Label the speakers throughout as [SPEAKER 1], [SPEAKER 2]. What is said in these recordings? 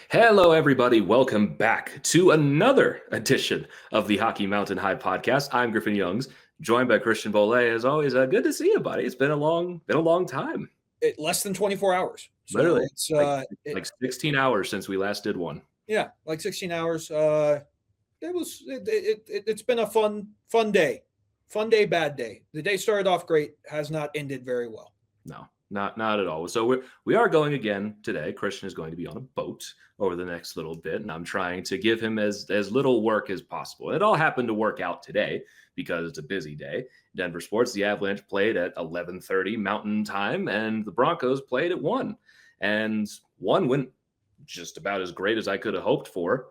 [SPEAKER 1] Hello, everybody. Welcome back to another edition of the Hockey Mountain High podcast. I'm Griffin Youngs, joined by Christian Bolle. As always, good to see you, buddy. It's been a long time.
[SPEAKER 2] Less than 24 hours. So
[SPEAKER 1] Literally,
[SPEAKER 2] it's
[SPEAKER 1] like 16 hours since we last did one.
[SPEAKER 2] Yeah, like 16 hours. It's been a fun day. Fun day, bad day. The day started off great, has not ended very well.
[SPEAKER 1] No, not at all. So we are going again today. Christian is going to be on a boat over the next little bit, and I'm trying to give him as little work as possible. It all happened to work out today because it's a busy day. Denver sports, the Avalanche played at 11:30 Mountain Time, and the Broncos played at 1. And 1 went just about as great as I could have hoped for.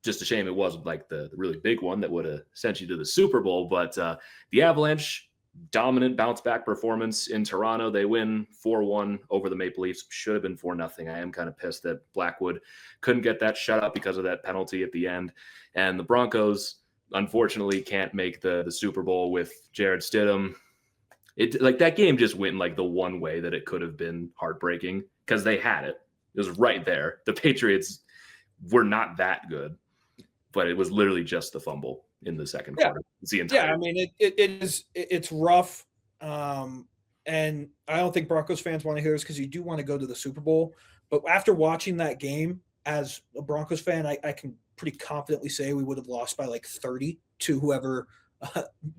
[SPEAKER 1] Just a shame it wasn't like the really big one that would have sent you to the Super Bowl. But the Avalanche, dominant bounce back performance in Toronto. They win 4-1 over the Maple Leafs. Should have been 4-0. I am kind of pissed that Blackwood couldn't get that shutout because of that penalty at the end. And the Broncos, unfortunately, can't make the Super Bowl with Jared Stidham. That game just went like the one way that it could have been heartbreaking because they had it. It was right there. The Patriots were not that good, but it was literally just the fumble in the second quarter. It's the entire.
[SPEAKER 2] Yeah, I mean, it's rough. And I don't think Broncos fans want to hear this because you do want to go to the Super Bowl. But after watching that game, as a Broncos fan, I can pretty confidently say we would have lost by like 30 to whoever,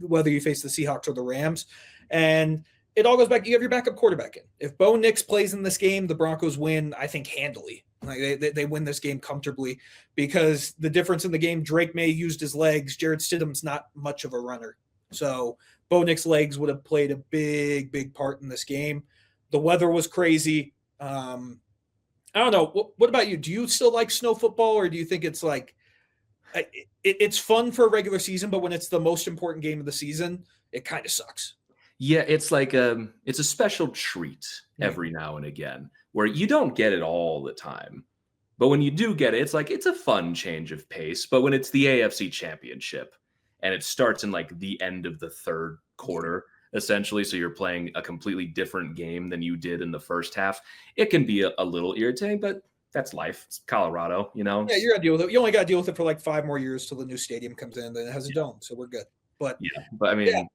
[SPEAKER 2] whether you face the Seahawks or the Rams. And it all goes back. You have your backup quarterback in. If Bo Nix plays in this game, the Broncos win, I think, handily. Like they win this game comfortably because the difference in the game, Drake May used his legs. Jared Stidham's not much of a runner. So Bo Nix's legs would have played a big part in this game. The weather was crazy. I don't know. What about you? Do you still like snow football, or do you think it's like it's fun for a regular season, but when it's the most important game of the season, it kind of sucks?
[SPEAKER 1] Yeah, it's like it's a special treat every now and again where you don't get it all the time. But when you do get it, it's a fun change of pace. But when it's the AFC Championship and it starts in like the end of the third quarter, essentially, so you're playing a completely different game than you did in the first half, it can be a little irritating, but that's life. It's Colorado, you know?
[SPEAKER 2] Yeah, you're going to deal with it. You only got to deal with it for like 5 more years till the new stadium comes in, then it has a dome, so we're good. But
[SPEAKER 1] I mean,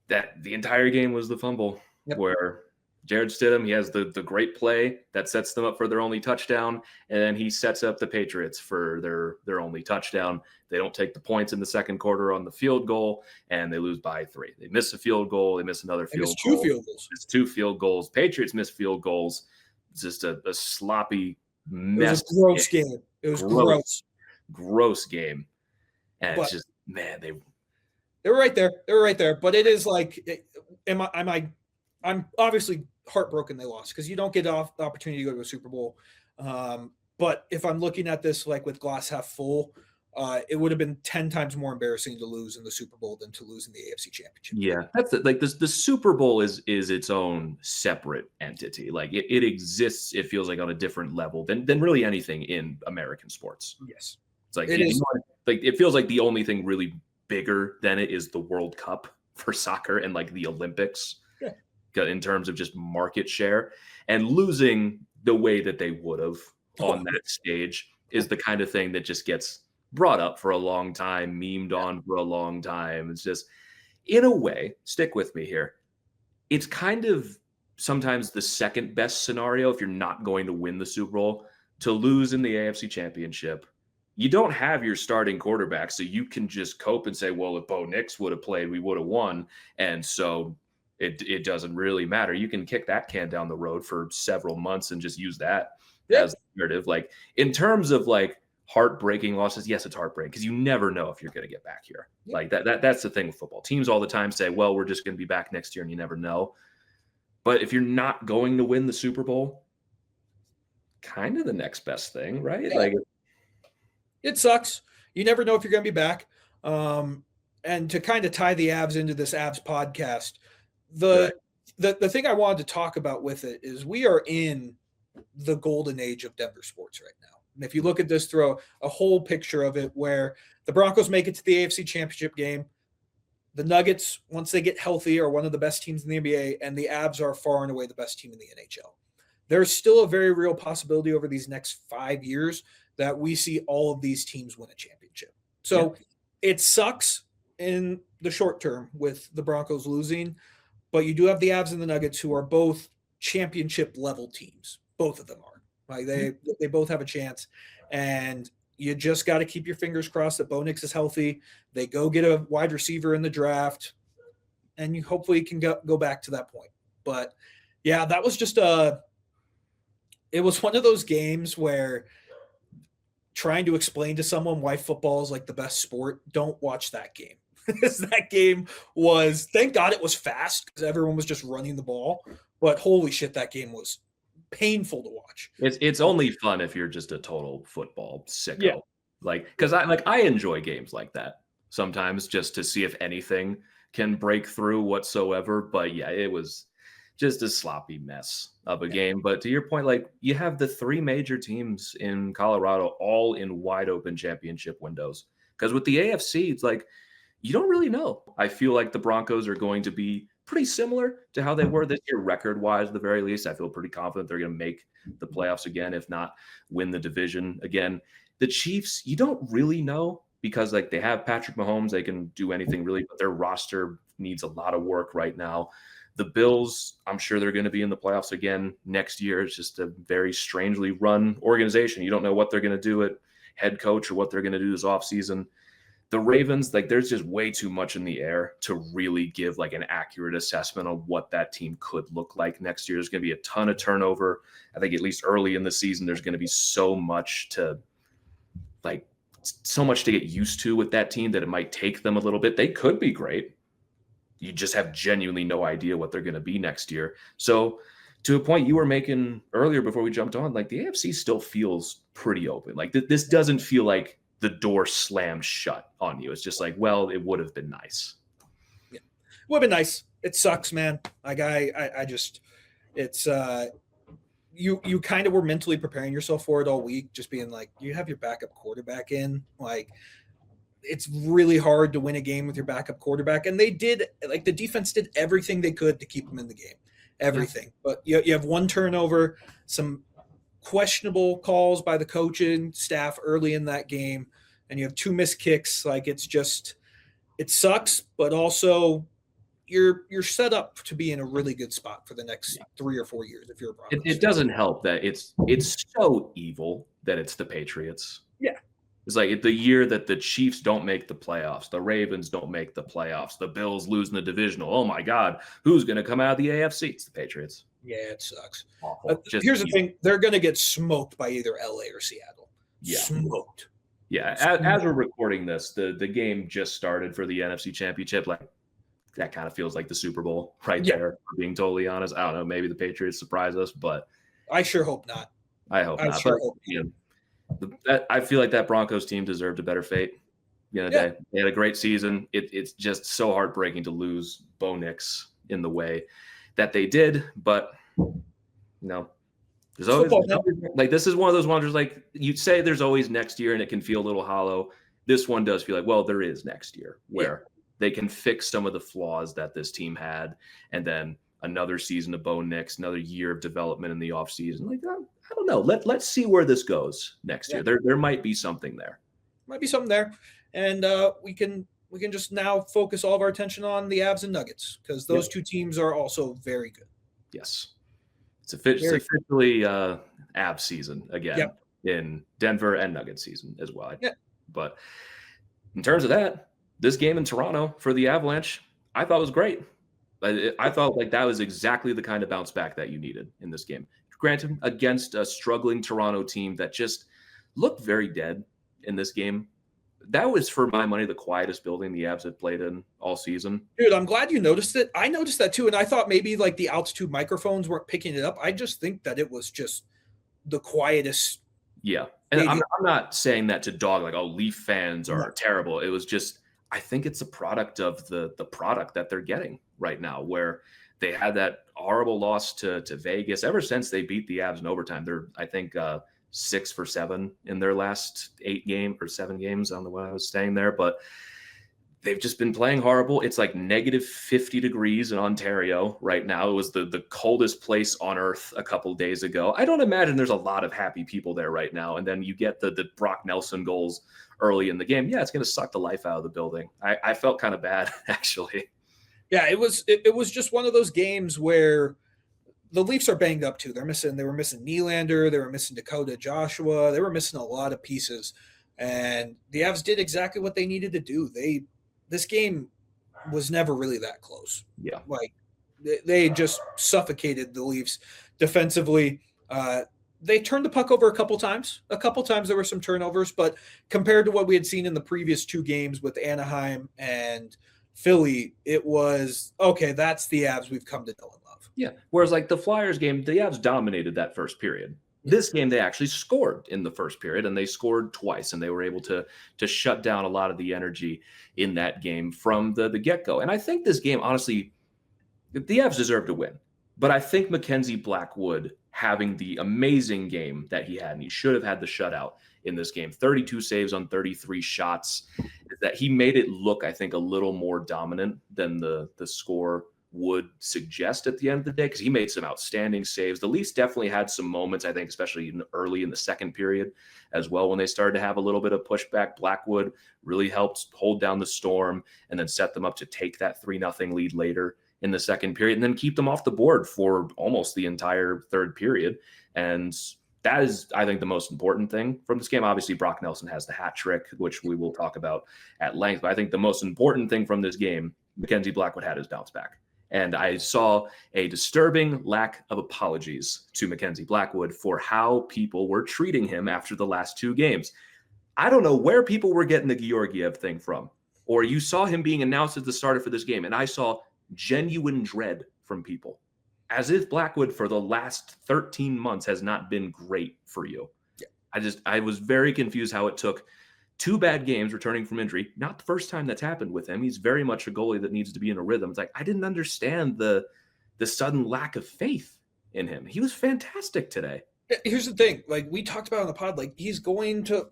[SPEAKER 1] that the entire game was the fumble where Jared Stidham, he has the great play that sets them up for their only touchdown, and then he sets up the Patriots for their only touchdown. They don't take the points in the second quarter on the field goal, and they lose by 3. They miss a field goal. They miss another field goal.
[SPEAKER 2] 2 field goals.
[SPEAKER 1] It's 2 field goals. Patriots miss field goals. It's just a sloppy mess.
[SPEAKER 2] It was a gross game. It was
[SPEAKER 1] gross game. And it's just, man, they
[SPEAKER 2] were right there. They were right there. But it is like, I'm obviously heartbroken they lost because you don't get the opportunity to go to a Super Bowl. But if I'm looking at this like with glass half full, it would have been 10 times more embarrassing to lose in the Super Bowl than to lose in the AFC Championship.
[SPEAKER 1] Yeah, that's like the Super Bowl is its own separate entity. Like it exists. It feels like on a different level than really anything in American sports.
[SPEAKER 2] Yes,
[SPEAKER 1] it's like it feels like the only thing really bigger than it is the World Cup for soccer and like the Olympics in terms of just market share. And losing the way that they would have on that stage is the kind of thing that just gets brought up for a long time, memed on for a long time. It's just, in a way, stick with me here, it's kind of sometimes the second best scenario if you're not going to win the Super Bowl, to lose in the AFC Championship. You don't have your starting quarterback, so you can just cope and say, well, if Bo Nix would have played, we would have won. And so it doesn't really matter. You can kick that can down the road for several months and just use that as the narrative. Like, in terms of like heartbreaking losses, yes, it's heartbreaking because you never know if you're going to get back here. Like that's the thing with football. Teams all the time say, well, we're just going to be back next year, and you never know. But if you're not going to win the Super Bowl, kind of the next best thing, right?
[SPEAKER 2] Yeah.
[SPEAKER 1] Like,
[SPEAKER 2] it sucks. You never know if you're going to be back. And to kind of tie the Avs into this Avs podcast, the thing I wanted to talk about with it is we are in the golden age of Denver sports right now. And if you look at this through a whole picture of it, where the Broncos make it to the AFC Championship game, the Nuggets, once they get healthy, are one of the best teams in the NBA, and the Avs are far and away the best team in the NHL. there's still a very real possibility over these next 5 years that we see all of these teams win a championship. So it sucks in the short term with the Broncos losing, but you do have the Avs and the Nuggets, who are both championship level teams. Both of them are. Like they both have a chance, and you just got to keep your fingers crossed that Bo Nix is healthy. They go get a wide receiver in the draft, and you hopefully can go back to that point. But yeah, that was just it was one of those games where trying to explain to someone why football is like the best sport, don't watch that game. That game was, thank God it was fast because everyone was just running the ball. But holy shit, that game was painful to watch.
[SPEAKER 1] It's only fun if you're just a total football sicko.
[SPEAKER 2] Yeah.
[SPEAKER 1] Like, because I enjoy games like that sometimes just to see if anything can break through whatsoever. But yeah, it was just a sloppy mess of a game. But to your point, like, you have the three major teams in Colorado all in wide open championship windows. Because with the AFC, it's like, you don't really know. I feel like the Broncos are going to be pretty similar to how they were this year, record-wise, at the very least. I feel pretty confident they're going to make the playoffs again, if not win the division again. The Chiefs, you don't really know because, like, they have Patrick Mahomes. They can do anything really, but their roster needs a lot of work right now. The Bills, I'm sure they're going to be in the playoffs again next year. It's just a very strangely run organization. You don't know what they're going to do at head coach or what they're going to do this offseason. The Ravens, like, there's just way too much in the air to really give like an accurate assessment on what that team could look like next year. There's going to be a ton of turnover. I think at least early in the season, there's going to be so much to get used to with that team that it might take them a little bit. They could be great. You just have genuinely no idea what they're going to be next year. So to a point you were making earlier before we jumped on, like, the AFC still feels pretty open. Like, this doesn't feel like the door slammed shut on you. It's just like, well, it would have been nice.
[SPEAKER 2] Yeah, would have been nice. It sucks, man. Like, I just, it's you kind of were mentally preparing yourself for it all week, just being like, you have your backup quarterback in. Like, it's really hard to win a game with your backup quarterback, and they did. Like, the defense did everything they could to keep them in the game, everything. But you have one turnover, some questionable calls by the coaching staff early in that game, and you have two missed kicks. Like, it's just, it sucks, but also you're set up to be in a really good spot for the next 3 or 4 years if you're a Broncos.
[SPEAKER 1] It doesn't help that it's so evil that it's the Patriots.
[SPEAKER 2] Yeah.
[SPEAKER 1] It's like the year that the Chiefs don't make the playoffs, the Ravens don't make the playoffs, the Bills lose in the divisional. Oh my God, who's going to come out of the AFC? It's the Patriots.
[SPEAKER 2] Yeah, it sucks.
[SPEAKER 1] Evil.
[SPEAKER 2] Here's the thing. They're going to get smoked by either LA or Seattle.
[SPEAKER 1] Yeah.
[SPEAKER 2] Smoked.
[SPEAKER 1] Yeah. As we're recording this, the game just started for the NFC Championship. Like, that kind of feels like the Super Bowl right there, for being totally honest. I don't know. Maybe the Patriots surprise us, but
[SPEAKER 2] I sure hope not.
[SPEAKER 1] I hope not. Sure hope I feel like that Broncos team deserved a better fate. They had a great season. It's just so heartbreaking to lose Bo Nix in the way that they did, but there's always like, this is one of those ones, like, you say there's always next year and it can feel a little hollow. This one does feel like, well, there is next year where they can fix some of the flaws that this team had, and then another season of Bo Nix, another year of development in the offseason. Like, I don't know. Let's see where this goes next year. There might be something there.
[SPEAKER 2] Might be something there. And we can just now focus all of our attention on the Avs and Nuggets, because those two teams are also very good.
[SPEAKER 1] Yes. It's officially Avs season again in Denver, and Nuggets season as well. But in terms of that, this game in Toronto for the Avalanche, I thought was great. I thought like that was exactly the kind of bounce back that you needed in this game. Granted, against a struggling Toronto team that just looked very dead in this game. That was, for my money, the quietest building the Avs had played in all season.
[SPEAKER 2] Dude, I'm glad you noticed it. I noticed that too, and I thought maybe like the altitude microphones weren't picking it up. I just think that it was just the quietest.
[SPEAKER 1] Yeah, and I'm not saying that to dog like, oh, Leaf fans are terrible. It was just, I think it's a product of the product that they're getting right now, where they had that horrible loss to Vegas. Ever since they beat the Avs in overtime, they're, I think, 6 for 7 in their last 7 games. I don't know when I was staying there, but they've just been playing horrible. It's like negative 50 degrees in Ontario right now. It was the coldest place on earth a couple days ago. I don't imagine there's a lot of happy people there right now. And then you get the Brock Nelson goals early in the game. Yeah, it's going to suck the life out of the building. I felt kind of bad, actually.
[SPEAKER 2] Yeah, it was just one of those games where the Leafs are banged up too. They were missing Nylander, they were missing Dakota Joshua, they were missing a lot of pieces. And the Avs did exactly what they needed to do. This game was never really that close.
[SPEAKER 1] Yeah.
[SPEAKER 2] Like they just suffocated the Leafs defensively. They turned the puck over a couple times. A couple times there were some turnovers, but compared to what we had seen in the previous two games with Anaheim and Philly, it was okay. That's the Avs we've come to know and love.
[SPEAKER 1] Yeah. Whereas like the Flyers game, the Avs dominated that first period. This game, they actually scored in the first period, and they scored twice, and they were able to shut down a lot of the energy in that game from the get-go. And I think this game, honestly, the Avs deserve to win. But I think Mackenzie Blackwood having the amazing game that he had, and he should have had the shutout in this game, 32 saves on 33 shots, is that he made it look, I think, a little more dominant than the score would suggest at the end of the day, because he made some outstanding saves. The Leafs definitely had some moments, I think, especially early in the second period as well, when they started to have a little bit of pushback. Blackwood really helped hold down the Storm and then set them up to take that 3-0 lead later in the second period and then keep them off the board for almost the entire third period. And that is, I think, the most important thing from this game. Obviously, Brock Nelson has the hat trick, which we will talk about at length. But I think the most important thing from this game, Mackenzie Blackwood had his bounce back. And I saw a disturbing lack of apologies to Mackenzie Blackwood for how people were treating him after the last two games. I don't know where people were getting the Georgiev thing from, or you saw him being announced as the starter for this game, and I saw genuine dread from people, as if Blackwood for the last 13 months has not been great for you. Yeah. I was very confused how it took 2 bad games returning from injury. Not the first time that's happened with him. He's very much a goalie that needs to be in a rhythm. It's like, I didn't understand the sudden lack of faith in him. He was fantastic today.
[SPEAKER 2] Here's the thing. Like we talked about on the pod, like he's going to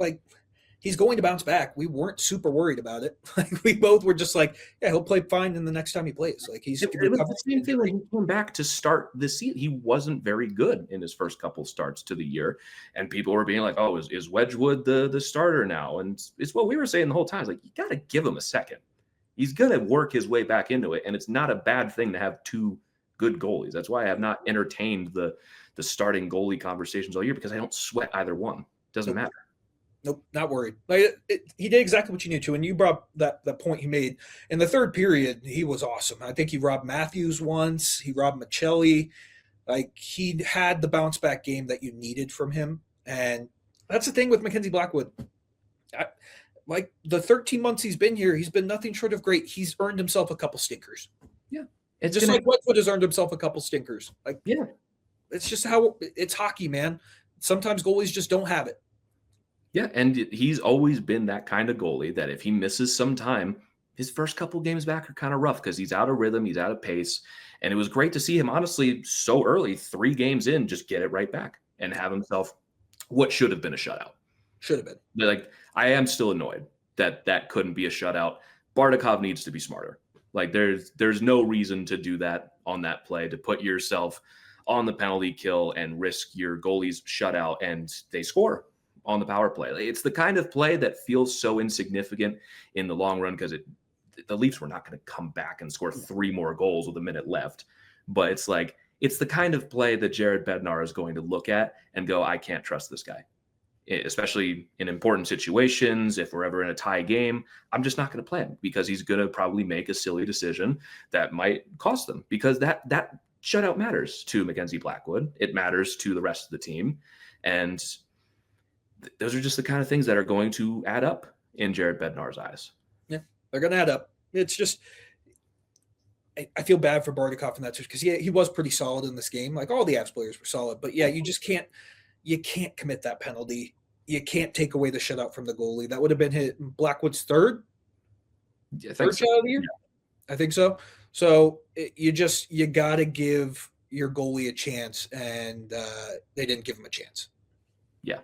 [SPEAKER 2] bounce back. We weren't super worried about it. Like we both were just like, yeah, he'll play fine in the next time he plays. Like he's
[SPEAKER 1] it was the same thing when he came back to start the season. He wasn't very good in his first couple starts to the year, and people were being like, "Oh, is Wedgwood the starter now?" And it's what we were saying the whole time. It's like, you got to give him a second. He's gonna work his way back into it, and it's not a bad thing to have 2 good goalies. That's why I have not entertained the starting goalie conversations all year, because I don't sweat either one. It doesn't matter.
[SPEAKER 2] Nope, not worried. Like he did exactly what you need to. And you brought that point he made in the third period. He was awesome. I think he robbed Matthews once. He robbed Michelli. Like he had the bounce back game that you needed from him. And that's the thing with Mackenzie Blackwood. Like the 13 months he's been here, he's been nothing short of great. He's earned himself a couple stinkers.
[SPEAKER 1] Yeah,
[SPEAKER 2] it's just like Wedgwood has earned himself a couple stinkers. Like
[SPEAKER 1] yeah,
[SPEAKER 2] it's just how it's hockey, man. Sometimes goalies just don't have it.
[SPEAKER 1] Yeah, and he's always been that kind of goalie that if he misses some time, his first couple games back are kind of rough because he's out of rhythm, he's out of pace. And it was great to see him, honestly, so early, 3 games in, just get it right back and have himself what should have been a shutout.
[SPEAKER 2] Should have been.
[SPEAKER 1] Like, I am still annoyed that couldn't be a shutout. Bardakov needs to be smarter. Like, there's no reason to do that on that play, to put yourself on the penalty kill and risk your goalie's shutout, and they score on the power play. It's the kind of play that feels so insignificant in the long run, because the Leafs were not going to come back and score 3 more goals with a minute left. But it's like, it's the kind of play that Jared Bednar is going to look at and go, I can't trust this guy. Especially in important situations, if we're ever in a tie game, I'm just not going to play him, because he's going to probably make a silly decision that might cost them, because that shutout matters to Mackenzie Blackwood. It matters to the rest of the team. And those are just the kind of things that are going to add up in Jared Bednar's eyes.
[SPEAKER 2] Yeah, they're going to add up. It's just, I feel bad for Bardakov in that because he was pretty solid in this game. Like all the Avs players were solid, but yeah, you just can't commit that penalty. You can't take away the shutout from the goalie. That would have been Blackwood's third shutout of the year. Yeah. I think so. So you got to give your goalie a chance, and they didn't give him a chance.
[SPEAKER 1] Yeah.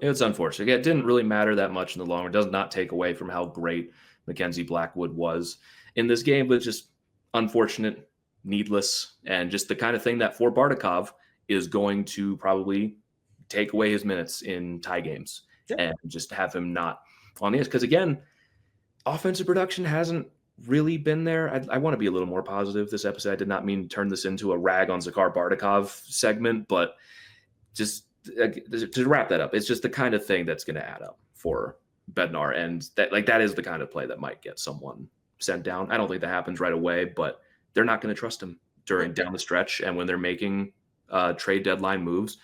[SPEAKER 1] It's unfortunate. It didn't really matter that much in the long run. It does not take away from how great Mackenzie Blackwood was in this game, but just unfortunate, needless, and just the kind of thing that for Bardakov is going to probably take away his minutes in tie games and just have him not on the ice. Because again, offensive production hasn't really been there. I want to be a little more positive this episode. I did not mean to turn this into a rag on Zakhar Bardakov segment, but just to wrap that up, it's just the kind of thing that's going to add up for Bednar, and that is the kind of play that might get someone sent down. I don't think that happens right away, but they're not going to trust him down the stretch, and when they're making trade deadline moves,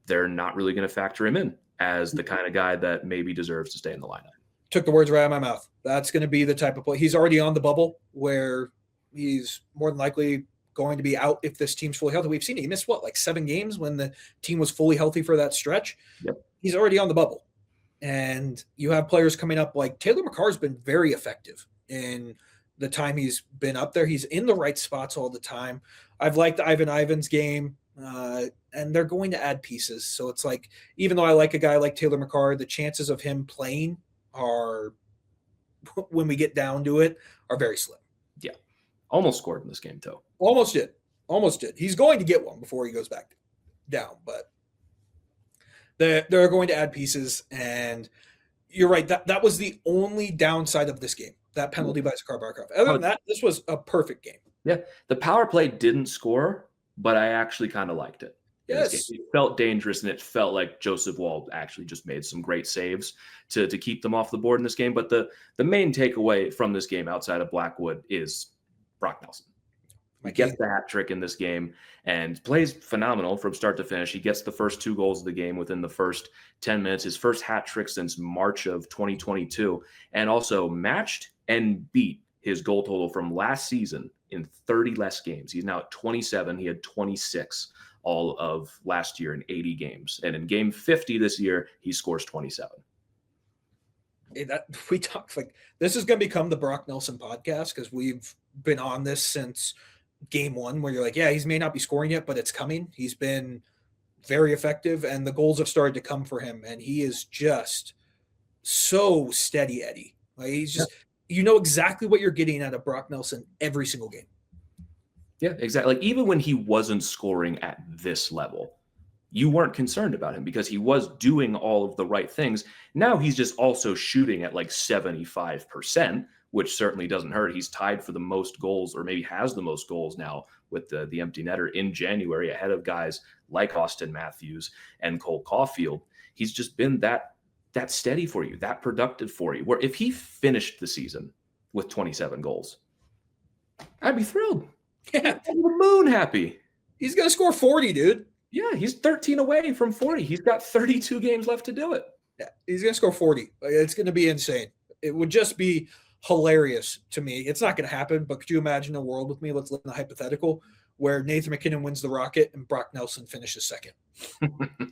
[SPEAKER 1] they're not really going to factor him in as the kind of guy that maybe deserves to stay in the lineup.
[SPEAKER 2] Took the words right out of my mouth. That's going to be the type of play. He's already on the bubble where he's more than likely going to be out if this team's fully healthy. We've seen it. He missed 7 games when the team was fully healthy for that stretch.
[SPEAKER 1] Yep.
[SPEAKER 2] He's already on the bubble. And you have players coming up like Taylor McCarr's been very effective in the time he's been up there. He's in the right spots all the time. I've liked Ivan Ivan's game, and they're going to add pieces. So it's like, even though I like a guy like Taylor McCarr, the chances of him playing are, when we get down to it, are very slim.
[SPEAKER 1] Yeah. Almost scored in this game, too.
[SPEAKER 2] Almost did. He's going to get one before he goes back down, but they're going to add pieces, and you're right. That was the only downside of this game, that penalty by Zakhar Bardakov. Other than that, this was a perfect game.
[SPEAKER 1] Yeah. The power play didn't score, but I actually kind of liked it.
[SPEAKER 2] Yes.
[SPEAKER 1] It felt dangerous, and it felt like Joseph Woll actually just made some great saves to keep them off the board in this game. But the main takeaway from this game outside of Blackwood is Brock Nelson. He gets the hat trick in this game and plays phenomenal from start to finish. He gets the first 2 goals of the game within the first 10 minutes, his first hat trick since March of 2022, and also matched and beat his goal total from last season in 30 less games. He's now at 27. He had 26 all of last year in 80 games. And in game 50 this year, he scores 27.
[SPEAKER 2] We talk like this is going to become the Brock Nelson podcast, because we've been on this since game 1, where you're like, yeah, he may not be scoring yet, but it's coming. He's been very effective, and the goals have started to come for him, and he is just so steady Eddie. Like, he's just, you know exactly what you're getting out of Brock Nelson every single game.
[SPEAKER 1] Yeah, exactly. Like, even when he wasn't scoring at this level, you weren't concerned about him because he was doing all of the right things. Now he's just also shooting at like 75%, which certainly doesn't hurt. He's tied for the most goals, or maybe has the most goals now with the empty netter in January, ahead of guys like Austin Matthews and Cole Caulfield. He's just been that steady for you, that productive for you, where if he finished the season with 27 goals, I'd be thrilled.
[SPEAKER 2] Yeah.
[SPEAKER 1] I'm the moon happy.
[SPEAKER 2] He's going to score 40, dude.
[SPEAKER 1] Yeah, he's 13 away from 40. He's got 32 games left to do it.
[SPEAKER 2] Yeah, he's going to score 40. It's going to be insane. It would just be hilarious to me. It's not going to happen, but could you imagine a world with me? Let's live in a hypothetical where Nathan MacKinnon wins the Rocket and Brock Nelson finishes second.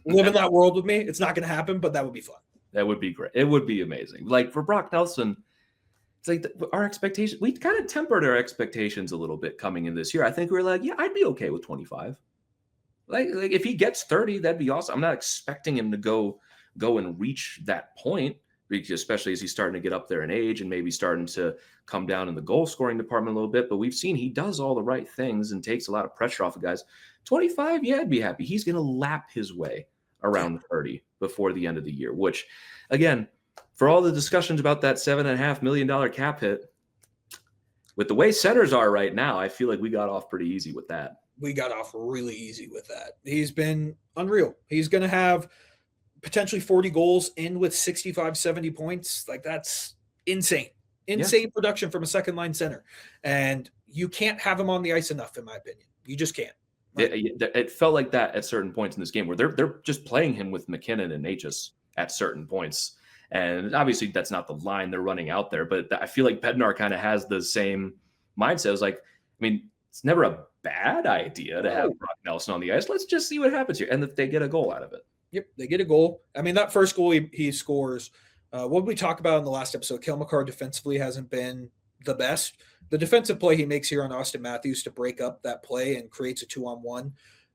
[SPEAKER 2] Live in that world with me. It's not going to happen, but that would be fun.
[SPEAKER 1] That would be great. It would be amazing. Like, for Brock Nelson, it's like our expectations, we kind of tempered our expectations a little bit coming in this year. I think we were like, yeah, I'd be okay with 25. Like if he gets 30, that'd be awesome. I'm not expecting him to go and reach that point, because especially as he's starting to get up there in age and maybe starting to come down in the goal scoring department a little bit. But we've seen he does all the right things and takes a lot of pressure off of guys. 25, yeah, I'd be happy. He's going to lap his way around 30 before the end of the year, which, again, for all the discussions about that $7.5 million cap hit, with the way centers are right now, I feel like we got off pretty easy with that.
[SPEAKER 2] We got off really easy with that. He's been unreal. He's going to have potentially 40 goals, in with 65, 70 points. Like, that's insane. Insane production from a second line center. And you can't have him on the ice enough, in my opinion. You just can't.
[SPEAKER 1] It felt like that at certain points in this game, where they're just playing him with MacKinnon and Natchez at certain points. And obviously that's not the line they're running out there, but I feel like Bednar kind of has the same mindset. It was like, I mean, it's never a bad idea to have Brock Nelson on the ice. Let's just see what happens here. And that they get a goal out of it.
[SPEAKER 2] Yep, they get a goal. I mean, that first goal he scores, what did we talk about in the last episode? Cale Makar defensively hasn't been the best. The defensive play he makes here on Austin Matthews to break up that play and creates a 2-on-1,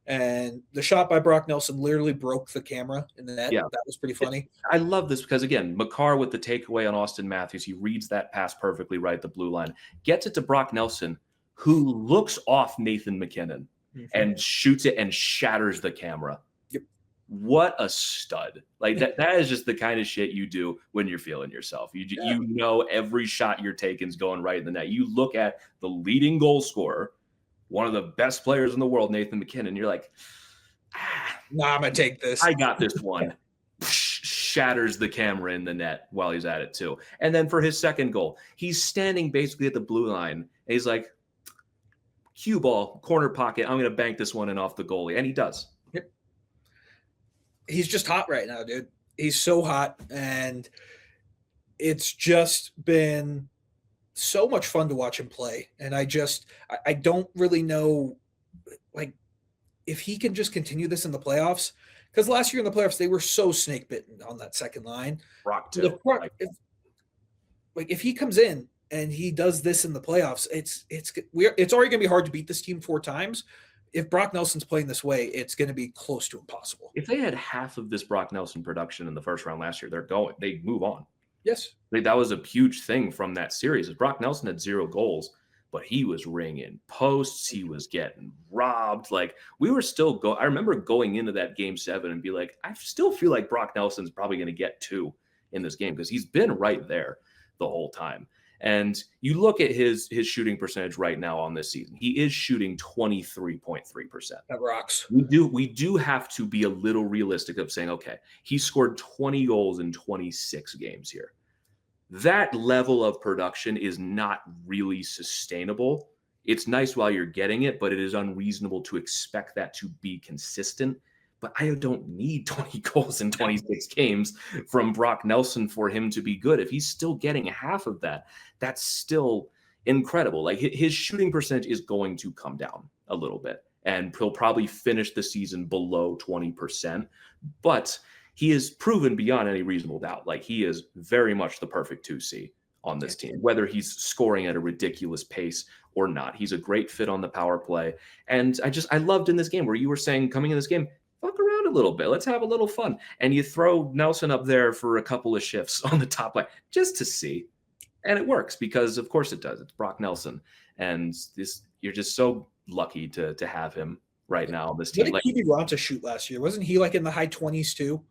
[SPEAKER 2] And the shot by Brock Nelson literally broke the camera in the net.
[SPEAKER 1] Yeah.
[SPEAKER 2] That was pretty funny.
[SPEAKER 1] I love this because, again, Makar with the takeaway on Austin Matthews, he reads that pass perfectly right at the blue line, gets it to Brock Nelson, who looks off Nathan MacKinnon and shoots it and shatters the camera.
[SPEAKER 2] Yep.
[SPEAKER 1] What a stud. Like that is just the kind of shit you do when you're feeling yourself. You know every shot you're taking is going right in the net. You look at the leading goal scorer, one of the best players in the world, Nathan MacKinnon, you're like,
[SPEAKER 2] nah, I'm going to take this.
[SPEAKER 1] I got this one. Shatters the camera in the net while he's at it too. And then for his second goal, he's standing basically at the blue line. And he's like, cue ball, corner pocket. I'm going to bank this one in off the goalie. And he does.
[SPEAKER 2] Yep. He's just hot right now, dude. He's so hot. And it's just been so much fun to watch him play. And I don't really know, like, if he can just continue this in the playoffs, because last year in the playoffs, they were so snake bitten on that second line.
[SPEAKER 1] Brock too.
[SPEAKER 2] If he comes in and he does this in the playoffs, it's already going to be hard to beat this team 4 times. If Brock Nelson's playing this way, it's going to be close to impossible.
[SPEAKER 1] If they had half of this Brock Nelson production in the first round last year, they move on.
[SPEAKER 2] Yes.
[SPEAKER 1] That was a huge thing from that series. Brock Nelson had 0 goals, but he was ringing posts. He was getting robbed. Like, we were still I remember going into that game 7 and be like, I still feel like Brock Nelson's probably going to get 2 in this game because he's been right there the whole time. And you look at his shooting percentage right now on this season. He is shooting 23.3%.
[SPEAKER 2] That rocks.
[SPEAKER 1] We do have to be a little realistic of saying, okay, he scored 20 goals in 26 games here. That level of production is not really sustainable. It's nice while you're getting it, but it is unreasonable to expect that to be consistent. But I don't need 20 goals in 26 games from Brock Nelson for him to be good. If he's still getting half of that, that's still incredible. Like, his shooting percentage is going to come down a little bit, and he'll probably finish the season below 20%. But he is proven beyond any reasonable doubt. Like, he is very much the perfect 2C on this team, whether he's scoring at a ridiculous pace or not. He's a great fit on the power play. And I loved in this game where you were saying coming in this game, fuck around a little bit. Let's have a little fun. And you throw Nelson up there for a couple of shifts on the top line just to see. And it works because, of course, it does. It's Brock Nelson. And you're just so lucky to have him right now on this team.
[SPEAKER 2] What did Kiwi Ranta shoot last year? Wasn't he like in the high 20s too?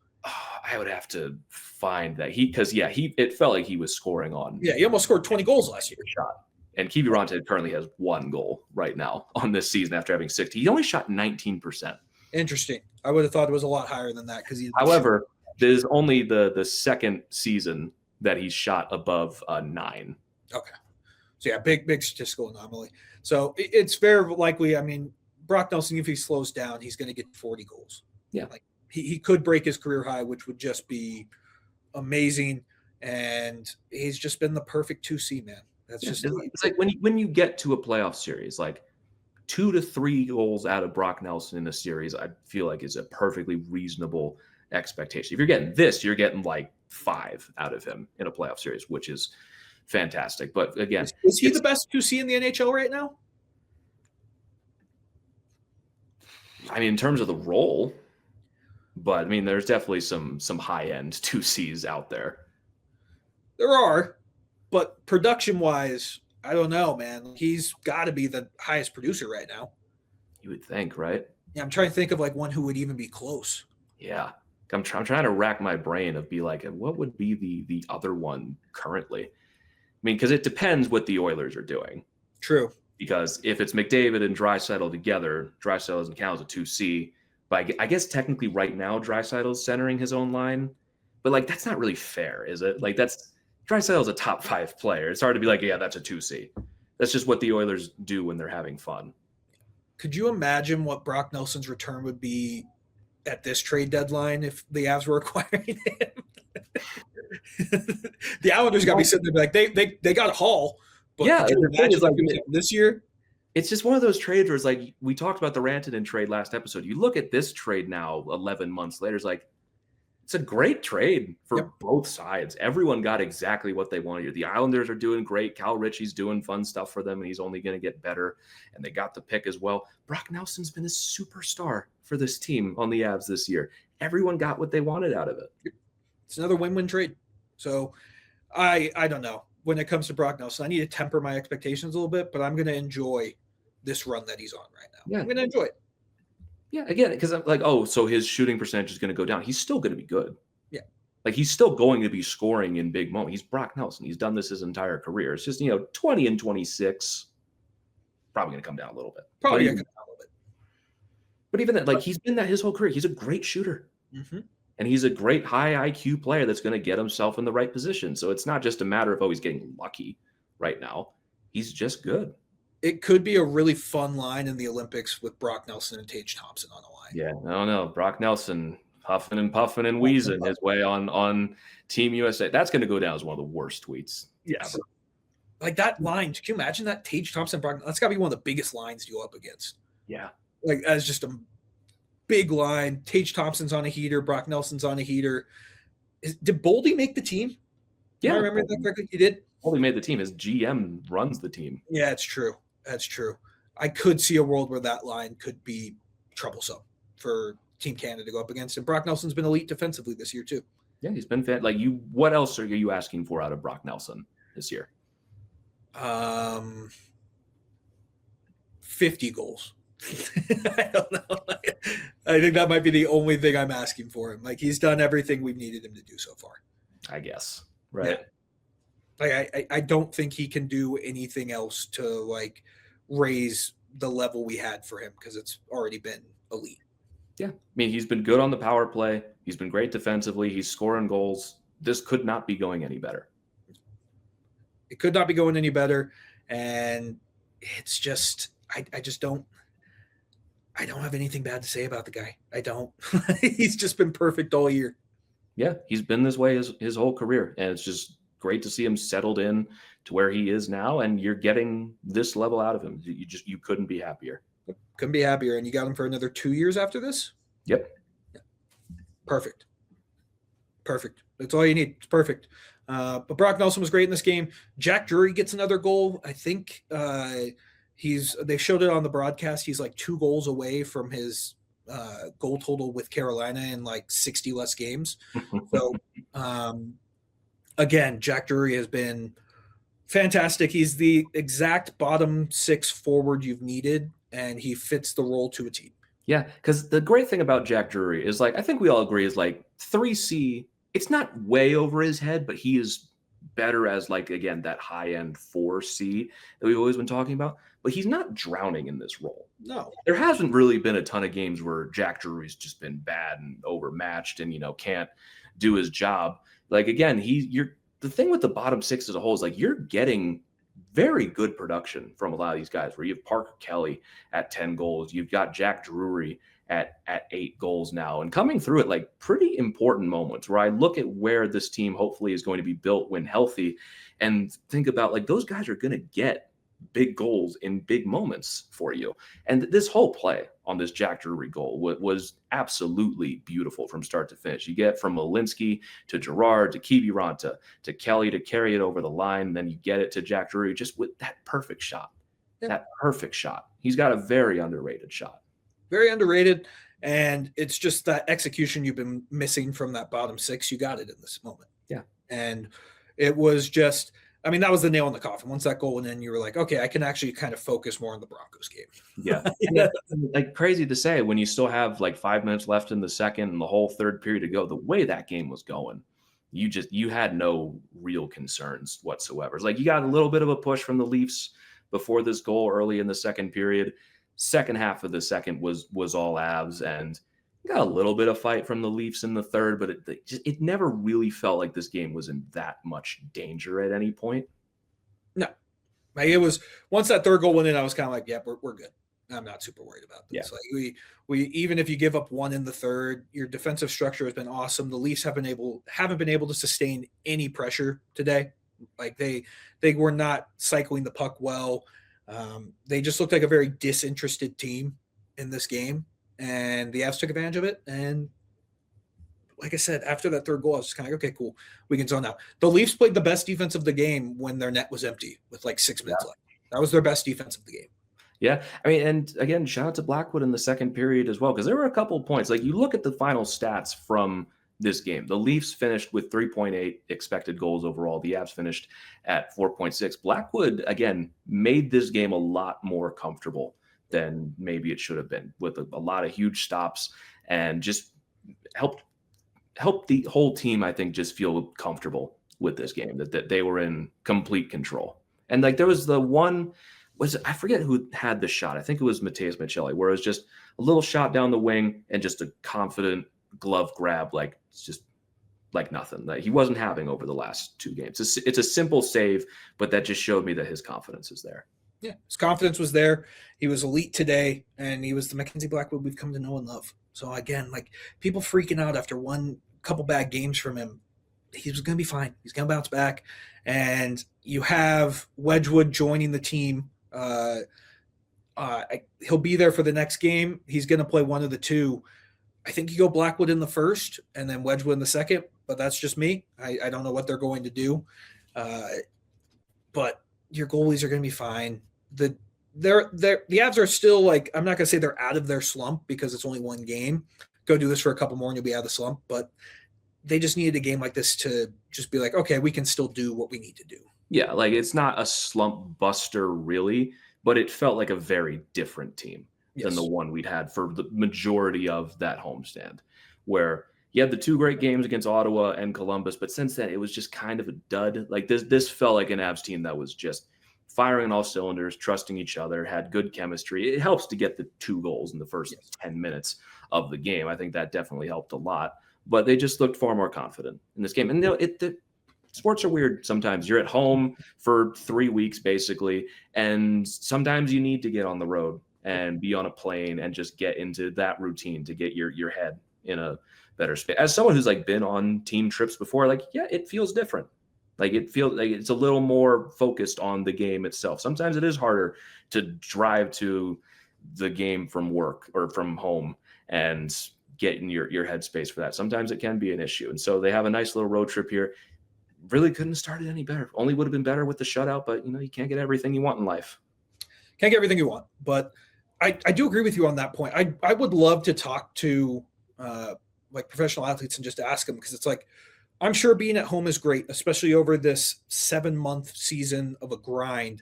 [SPEAKER 1] I would have to find that. It felt like he was scoring on.
[SPEAKER 2] Yeah, he almost scored 20 goals last year.
[SPEAKER 1] Shot. And Kiwi Ranta currently has 1 goal right now on this season after having 60. He only shot 19%.
[SPEAKER 2] Interesting. I would have thought it was a lot higher than that because
[SPEAKER 1] However, there's only the second season that he's shot above 9.
[SPEAKER 2] Okay. So yeah, big statistical anomaly. So it's very likely. I mean, Brock Nelson, if he slows down, he's going to get 40 goals.
[SPEAKER 1] Yeah.
[SPEAKER 2] Like he could break his career high, which would just be amazing. And he's just been the perfect 2C, man. That's just
[SPEAKER 1] it's like when you get to a playoff series, like 2 to 3 goals out of Brock Nelson in a series, I feel like is a perfectly reasonable expectation. If you're getting this, you're getting like 5 out of him in a playoff series, which is fantastic. But again,
[SPEAKER 2] is he the best 2C in the NHL right now?
[SPEAKER 1] I mean, in terms of the role, but I mean, there's definitely some high-end 2Cs out there.
[SPEAKER 2] There are, but production-wise, I don't know, man. He's got to be the highest producer right now.
[SPEAKER 1] You would think, right?
[SPEAKER 2] Yeah, I'm trying to think of like one who would even be close.
[SPEAKER 1] Yeah, I'm trying to rack my brain of be like, what would be the other one currently? I mean, because it depends what the Oilers are doing.
[SPEAKER 2] True.
[SPEAKER 1] Because if it's McDavid and Draisaitl together, Draisaitl doesn't count as a 2C. But I guess technically right now Draisaitl's centering his own line. But like, that's not really fair, is it? Like, Draisaitl's a top 5 player. It's hard to be like, yeah, that's a 2C. That's just what the Oilers do when they're having fun.
[SPEAKER 2] Could you imagine what Brock Nelson's return would be at this trade deadline if the Avs were acquiring him? The Islanders got to be sitting there like, they got a haul. But
[SPEAKER 1] yeah, the thing is, like,
[SPEAKER 2] this year,
[SPEAKER 1] it's just one of those trades where it's like, we talked about the Rantanen trade last episode. You look at this trade now, 11 months later, it's like, It's a great trade for both sides. Everyone got exactly what they wanted. The Islanders are doing great. Cal Ritchie's doing fun stuff for them, and he's only going to get better. And they got the pick as well. Brock Nelson's been a superstar for this team on the Avs this year. Everyone got what they wanted out of it.
[SPEAKER 2] It's another win-win trade. So I don't know. When it comes to Brock Nelson, I need to temper my expectations a little bit, but I'm going to enjoy this run that he's on right now. Yeah. I'm going to enjoy it.
[SPEAKER 1] Yeah, again, because I'm like, oh, so his shooting percentage is going to go down. He's still going to be good.
[SPEAKER 2] Yeah.
[SPEAKER 1] Like, he's still going to be scoring in big moments. He's Brock Nelson. He's done this his entire career. It's just, 20 and 26, probably going to come down a little bit.
[SPEAKER 2] Probably going to come down a little bit.
[SPEAKER 1] But even that, like, he's been that his whole career. He's a great shooter.
[SPEAKER 2] Mm-hmm.
[SPEAKER 1] And he's a great high IQ player that's going to get himself in the right position. So it's not just a matter of, he's getting lucky right now. He's just good.
[SPEAKER 2] It could be a really fun line in the Olympics with Brock Nelson and Tage Thompson on the line.
[SPEAKER 1] Yeah, I don't know. Brock Nelson huffing and puffing and wheezing his way on Team USA. That's going to go down as one of the worst tweets ever.
[SPEAKER 2] Like that line, can you imagine that? Tage Thompson, Brock, that's got to be one of the biggest lines you go up against.
[SPEAKER 1] Yeah.
[SPEAKER 2] Like, as just a big line. Tage Thompson's on a heater. Brock Nelson's on a heater. Did Boldy make the team?
[SPEAKER 1] Yeah.
[SPEAKER 2] I remember that correctly. He did?
[SPEAKER 1] Boldy made the team. His GM runs the team.
[SPEAKER 2] Yeah, it's true. That's true. I could see a world where that line could be troublesome for Team Canada to go up against. And Brock Nelson's been elite defensively this year too.
[SPEAKER 1] Yeah, he's been fan. Like, what else are you asking for out of Brock Nelson this year?
[SPEAKER 2] 50 goals. I don't know. I think that might be the only thing I'm asking for him. Like, he's done everything we've needed him to do so far.
[SPEAKER 1] I guess. Right.
[SPEAKER 2] Yeah. Like, I don't think he can do anything else to, like, raise the level we had for him, because it's already been elite.
[SPEAKER 1] Yeah. I mean, he's been good on the power play. He's been great defensively. He's scoring goals. This could not be going any better.
[SPEAKER 2] It could not be going any better. And it's just, I just don't have anything bad to say about the guy. I don't. He's just been perfect all year.
[SPEAKER 1] Yeah. He's been this way his whole career. And it's just great to see him settled in to where he is now. And you're getting this level out of him. You couldn't be happier.
[SPEAKER 2] Couldn't be happier. And you got him for another 2 years after this?
[SPEAKER 1] Yep.
[SPEAKER 2] Yeah. Perfect. That's all you need. It's perfect. But Brock Nelson was great in this game. Jack Drury gets another goal. I think they showed it on the broadcast. He's like 2 goals away from his goal total with Carolina in like 60 less games. So again, Jack Drury has been fantastic. He's the exact bottom 6 forward you've needed, and he fits the role to a T.
[SPEAKER 1] Yeah, because the great thing about Jack Drury is, like, I think we all agree is, like, 3C, it's not way over his head, but he is better as, like, again, that high-end 4C that we've always been talking about. But he's not drowning in this role.
[SPEAKER 2] No.
[SPEAKER 1] There hasn't really been a ton of games where Jack Drury's just been bad and overmatched and, can't do his job. Like, again, the thing with the bottom 6 as a whole is, like, you're getting very good production from a lot of these guys, where you have Parker Kelly at 10 goals. You've got Jack Drury at 8 goals now, and coming through at, like, pretty important moments where I look at where this team hopefully is going to be built when healthy and think about, like, those guys are going to get big goals in big moments for you. And this whole play on this Jack Drury goal was absolutely beautiful from start to finish. You get from Malinsky to Girard to Kiviranta to Kelly to carry it over the line. And then you get it to Jack Drury just with that perfect shot. Yeah. That perfect shot. He's got a very underrated shot.
[SPEAKER 2] Very underrated. And it's just that execution you've been missing from that bottom 6. You got it in this moment.
[SPEAKER 1] Yeah.
[SPEAKER 2] And it was just, I mean, that was the nail in the coffin. Once that goal went in, you were like, okay, I can actually kind of focus more on the Broncos game.
[SPEAKER 1] Yeah. Like, crazy to say, when you still have like 5 minutes left in the second and the whole third period to go, the way that game was going, you had no real concerns whatsoever. It's like, you got a little bit of a push from the Leafs before this goal early in the second period. Second half of the second was all Avs, and got a little bit of fight from the Leafs in the third, but it never really felt like this game was in that much danger at any point.
[SPEAKER 2] No. Like, it was, once that third goal went in, I was kind of like, yeah, we're good. I'm not super worried about this. Yeah. Like, we even if you give up 1 in the third, your defensive structure has been awesome. The Leafs haven't been able to sustain any pressure today. Like, they were not cycling the puck well. They just looked like a very disinterested team in this game. And the Avs took advantage of it and like I said, after that third goal, I was just kind of like, okay, cool, we can zone out. The Leafs played the best defense of the game when their net was empty with like 6 minutes left. That was their best defense of the game.
[SPEAKER 1] Yeah, I mean, and again, shout out to Blackwood in the second period as well, because there were a couple of points. Like you look at the final stats from this game, the Leafs finished with 3.8 expected goals overall. The Avs finished at 4.6. Blackwood again made this game a lot more comfortable than maybe it should have been, with a lot of huge stops, and just helped the whole team, I think, just feel comfortable with this game, that they were in complete control. And like there was the one. I forget who had the shot. I think it was Mateus Michelli, where it was just a little shot down the wing and just a confident glove grab, like it's just like nothing that he wasn't having over the last 2 games. It's a simple save, but that just showed me that his confidence is there.
[SPEAKER 2] Yeah, his confidence was there. He was elite today, and he was the Mackenzie Blackwood we've come to know and love. So again, like people freaking out after couple bad games from him, he was going to be fine. He's going to bounce back. And you have Wedgwood joining the team. He'll be there for the next game. He's going to play one of the two. I think you go Blackwood in the first and then Wedgwood in the second, but that's just me. I don't know what they're going to do. But your goalies are going to be fine. The Avs are still like, I'm not going to say they're out of their slump because it's only one game. Go do this for a couple more and you'll be out of the slump. But they just needed a game like this to just be like, okay, we can still do what we need to do.
[SPEAKER 1] Yeah, like it's not a slump buster really, but it felt like a very different team than the one we'd had for the majority of that homestand, where you had the 2 great games against Ottawa and Columbus, but since then it was just kind of a dud. Like this felt like an Avs team that was just firing on all cylinders, trusting each other, had good chemistry. It helps to get the 2 goals in the first 10 minutes of the game. I think that definitely helped a lot, but they just looked far more confident in this game. And sports are weird sometimes. You're at home for 3 weeks, basically, and sometimes you need to get on the road and be on a plane and just get into that routine to get your head in a better space. As someone who's like been on team trips before, like, yeah, it feels different. Like it feels like it's a little more focused on the game itself. Sometimes it is harder to drive to the game from work or from home and get in your headspace for that. Sometimes it can be an issue. And so they have a nice little road trip here. Really couldn't have started any better. Only would have been better with the shutout, but you can't get everything you want in life.
[SPEAKER 2] Can't get everything you want, but I do agree with you on that point. I would love to talk to like professional athletes and just ask them, because it's like, I'm sure being at home is great, especially over this 7-month season of a grind.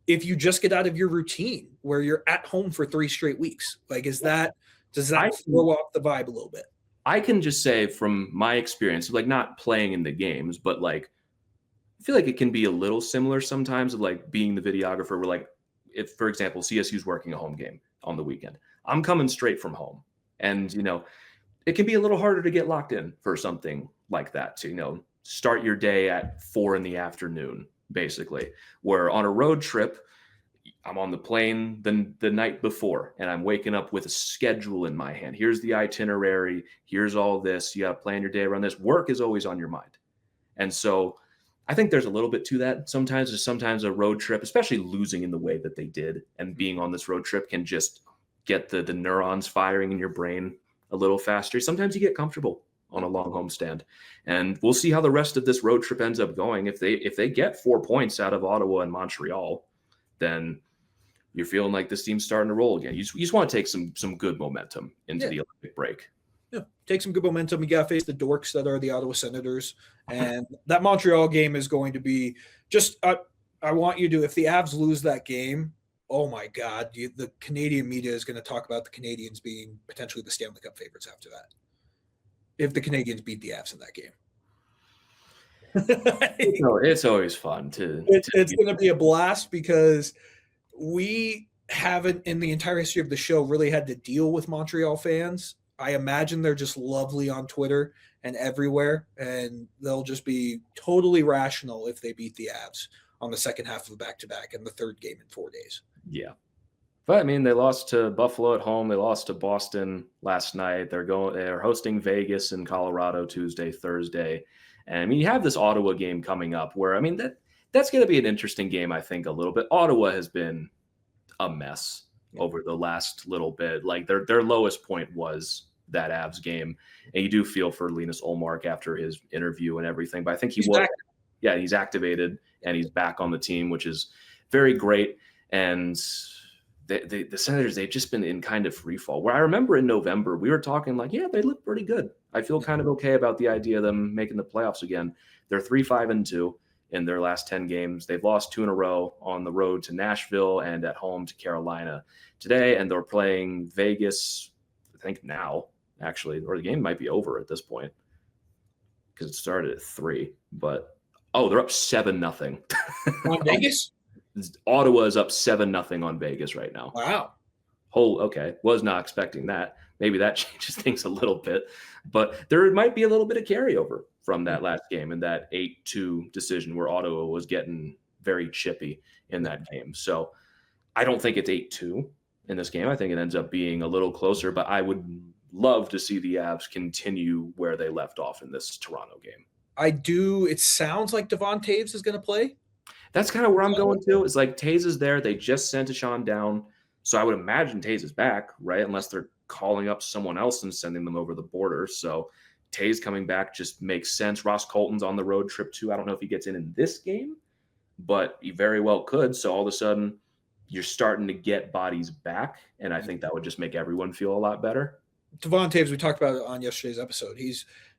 [SPEAKER 2] If you just get out of your routine where you're at home for 3 straight weeks, like does that throw off the vibe a little bit?
[SPEAKER 1] I can just say from my experience, like not playing in the games, but like I feel like it can be a little similar sometimes of like being the videographer where like if, for example, CSU's working a home game on the weekend, I'm coming straight from home. And, it can be a little harder to get locked in for something like that to, start your day at 4 p.m, basically, where on a road trip, I'm on the plane the night before and I'm waking up with a schedule in my hand. Here's the itinerary. Here's all this. You got to plan your day around this. Work is always on your mind. And so I think there's a little bit to that. Sometimes a road trip, especially losing in the way that they did and being on this road trip, can just get the neurons firing in your brain a little faster. Sometimes you get comfortable on a long homestand, and we'll see how the rest of this road trip ends up going. If they get 4 points out of Ottawa and Montreal, then you're feeling like this team's starting to roll again. You just want to take some good momentum into the Olympic break.
[SPEAKER 2] Yeah, take some good momentum. You got to face the dorks that are the Ottawa Senators, and that Montreal game is going to be just. I want you to, if the Avs lose that game, oh my God, the Canadian media is going to talk about the Canadians being potentially the Stanley Cup favorites after that. If the Canadians beat the Avs in that game.
[SPEAKER 1] It's always fun
[SPEAKER 2] it's going to be a blast, because we haven't in the entire history of the show really had to deal with Montreal fans. I imagine they're just lovely on Twitter and everywhere, and they'll just be totally rational if they beat the Avs on the second half of the back-to-back and the third game in 4 days.
[SPEAKER 1] Yeah. But I mean, they lost to Buffalo at home. They lost to Boston last night. They're hosting Vegas and Colorado Tuesday, Thursday. And I mean, you have this Ottawa game coming up where, I mean, that's going to be an interesting game, I think, a little bit. Ottawa has been a mess over the last little bit. Like their lowest point was that Avs game. And you do feel for Linus Ullmark after his interview and everything. But I think he's activated and he's back on the team, which is very great. And the Senators, they've just been in kind of free fall. Where I remember in November, we were talking like, yeah, they look pretty good. I feel kind of okay about the idea of them making the playoffs again. They're 3-5-2 in their last 10 games. They've lost 2 in a row on the road to Nashville and at home to Carolina today. And they're playing Vegas, I think now, actually, or the game might be over at this point because it started at 3. But, they're up 7-0.
[SPEAKER 2] On Vegas?
[SPEAKER 1] Ottawa is up 7-0 on Vegas right now.
[SPEAKER 2] Wow.
[SPEAKER 1] Okay. Was not expecting that. Maybe that changes things a little bit, but there might be a little bit of carryover from that last game and that 8-2 decision where Ottawa was getting very chippy in that game. So I don't think it's 8-2 in this game. I think it ends up being a little closer, but I would love to see the Avs continue where they left off in this Toronto game.
[SPEAKER 2] I do. It sounds like Devon Toews is going to play.
[SPEAKER 1] That's kind of where I'm going to. It's like Toews is there. They just sent Deshaun down. So I would imagine Toews is back, right? Unless they're calling up someone else and sending them over the border. So Toews coming back just makes sense. Ross Colton's on the road trip too. I don't know if he gets in this game, but he very well could. So all of a sudden you're starting to get bodies back. And I think that would just make everyone feel a lot better.
[SPEAKER 2] Devon Toews, we talked about it on yesterday's episode.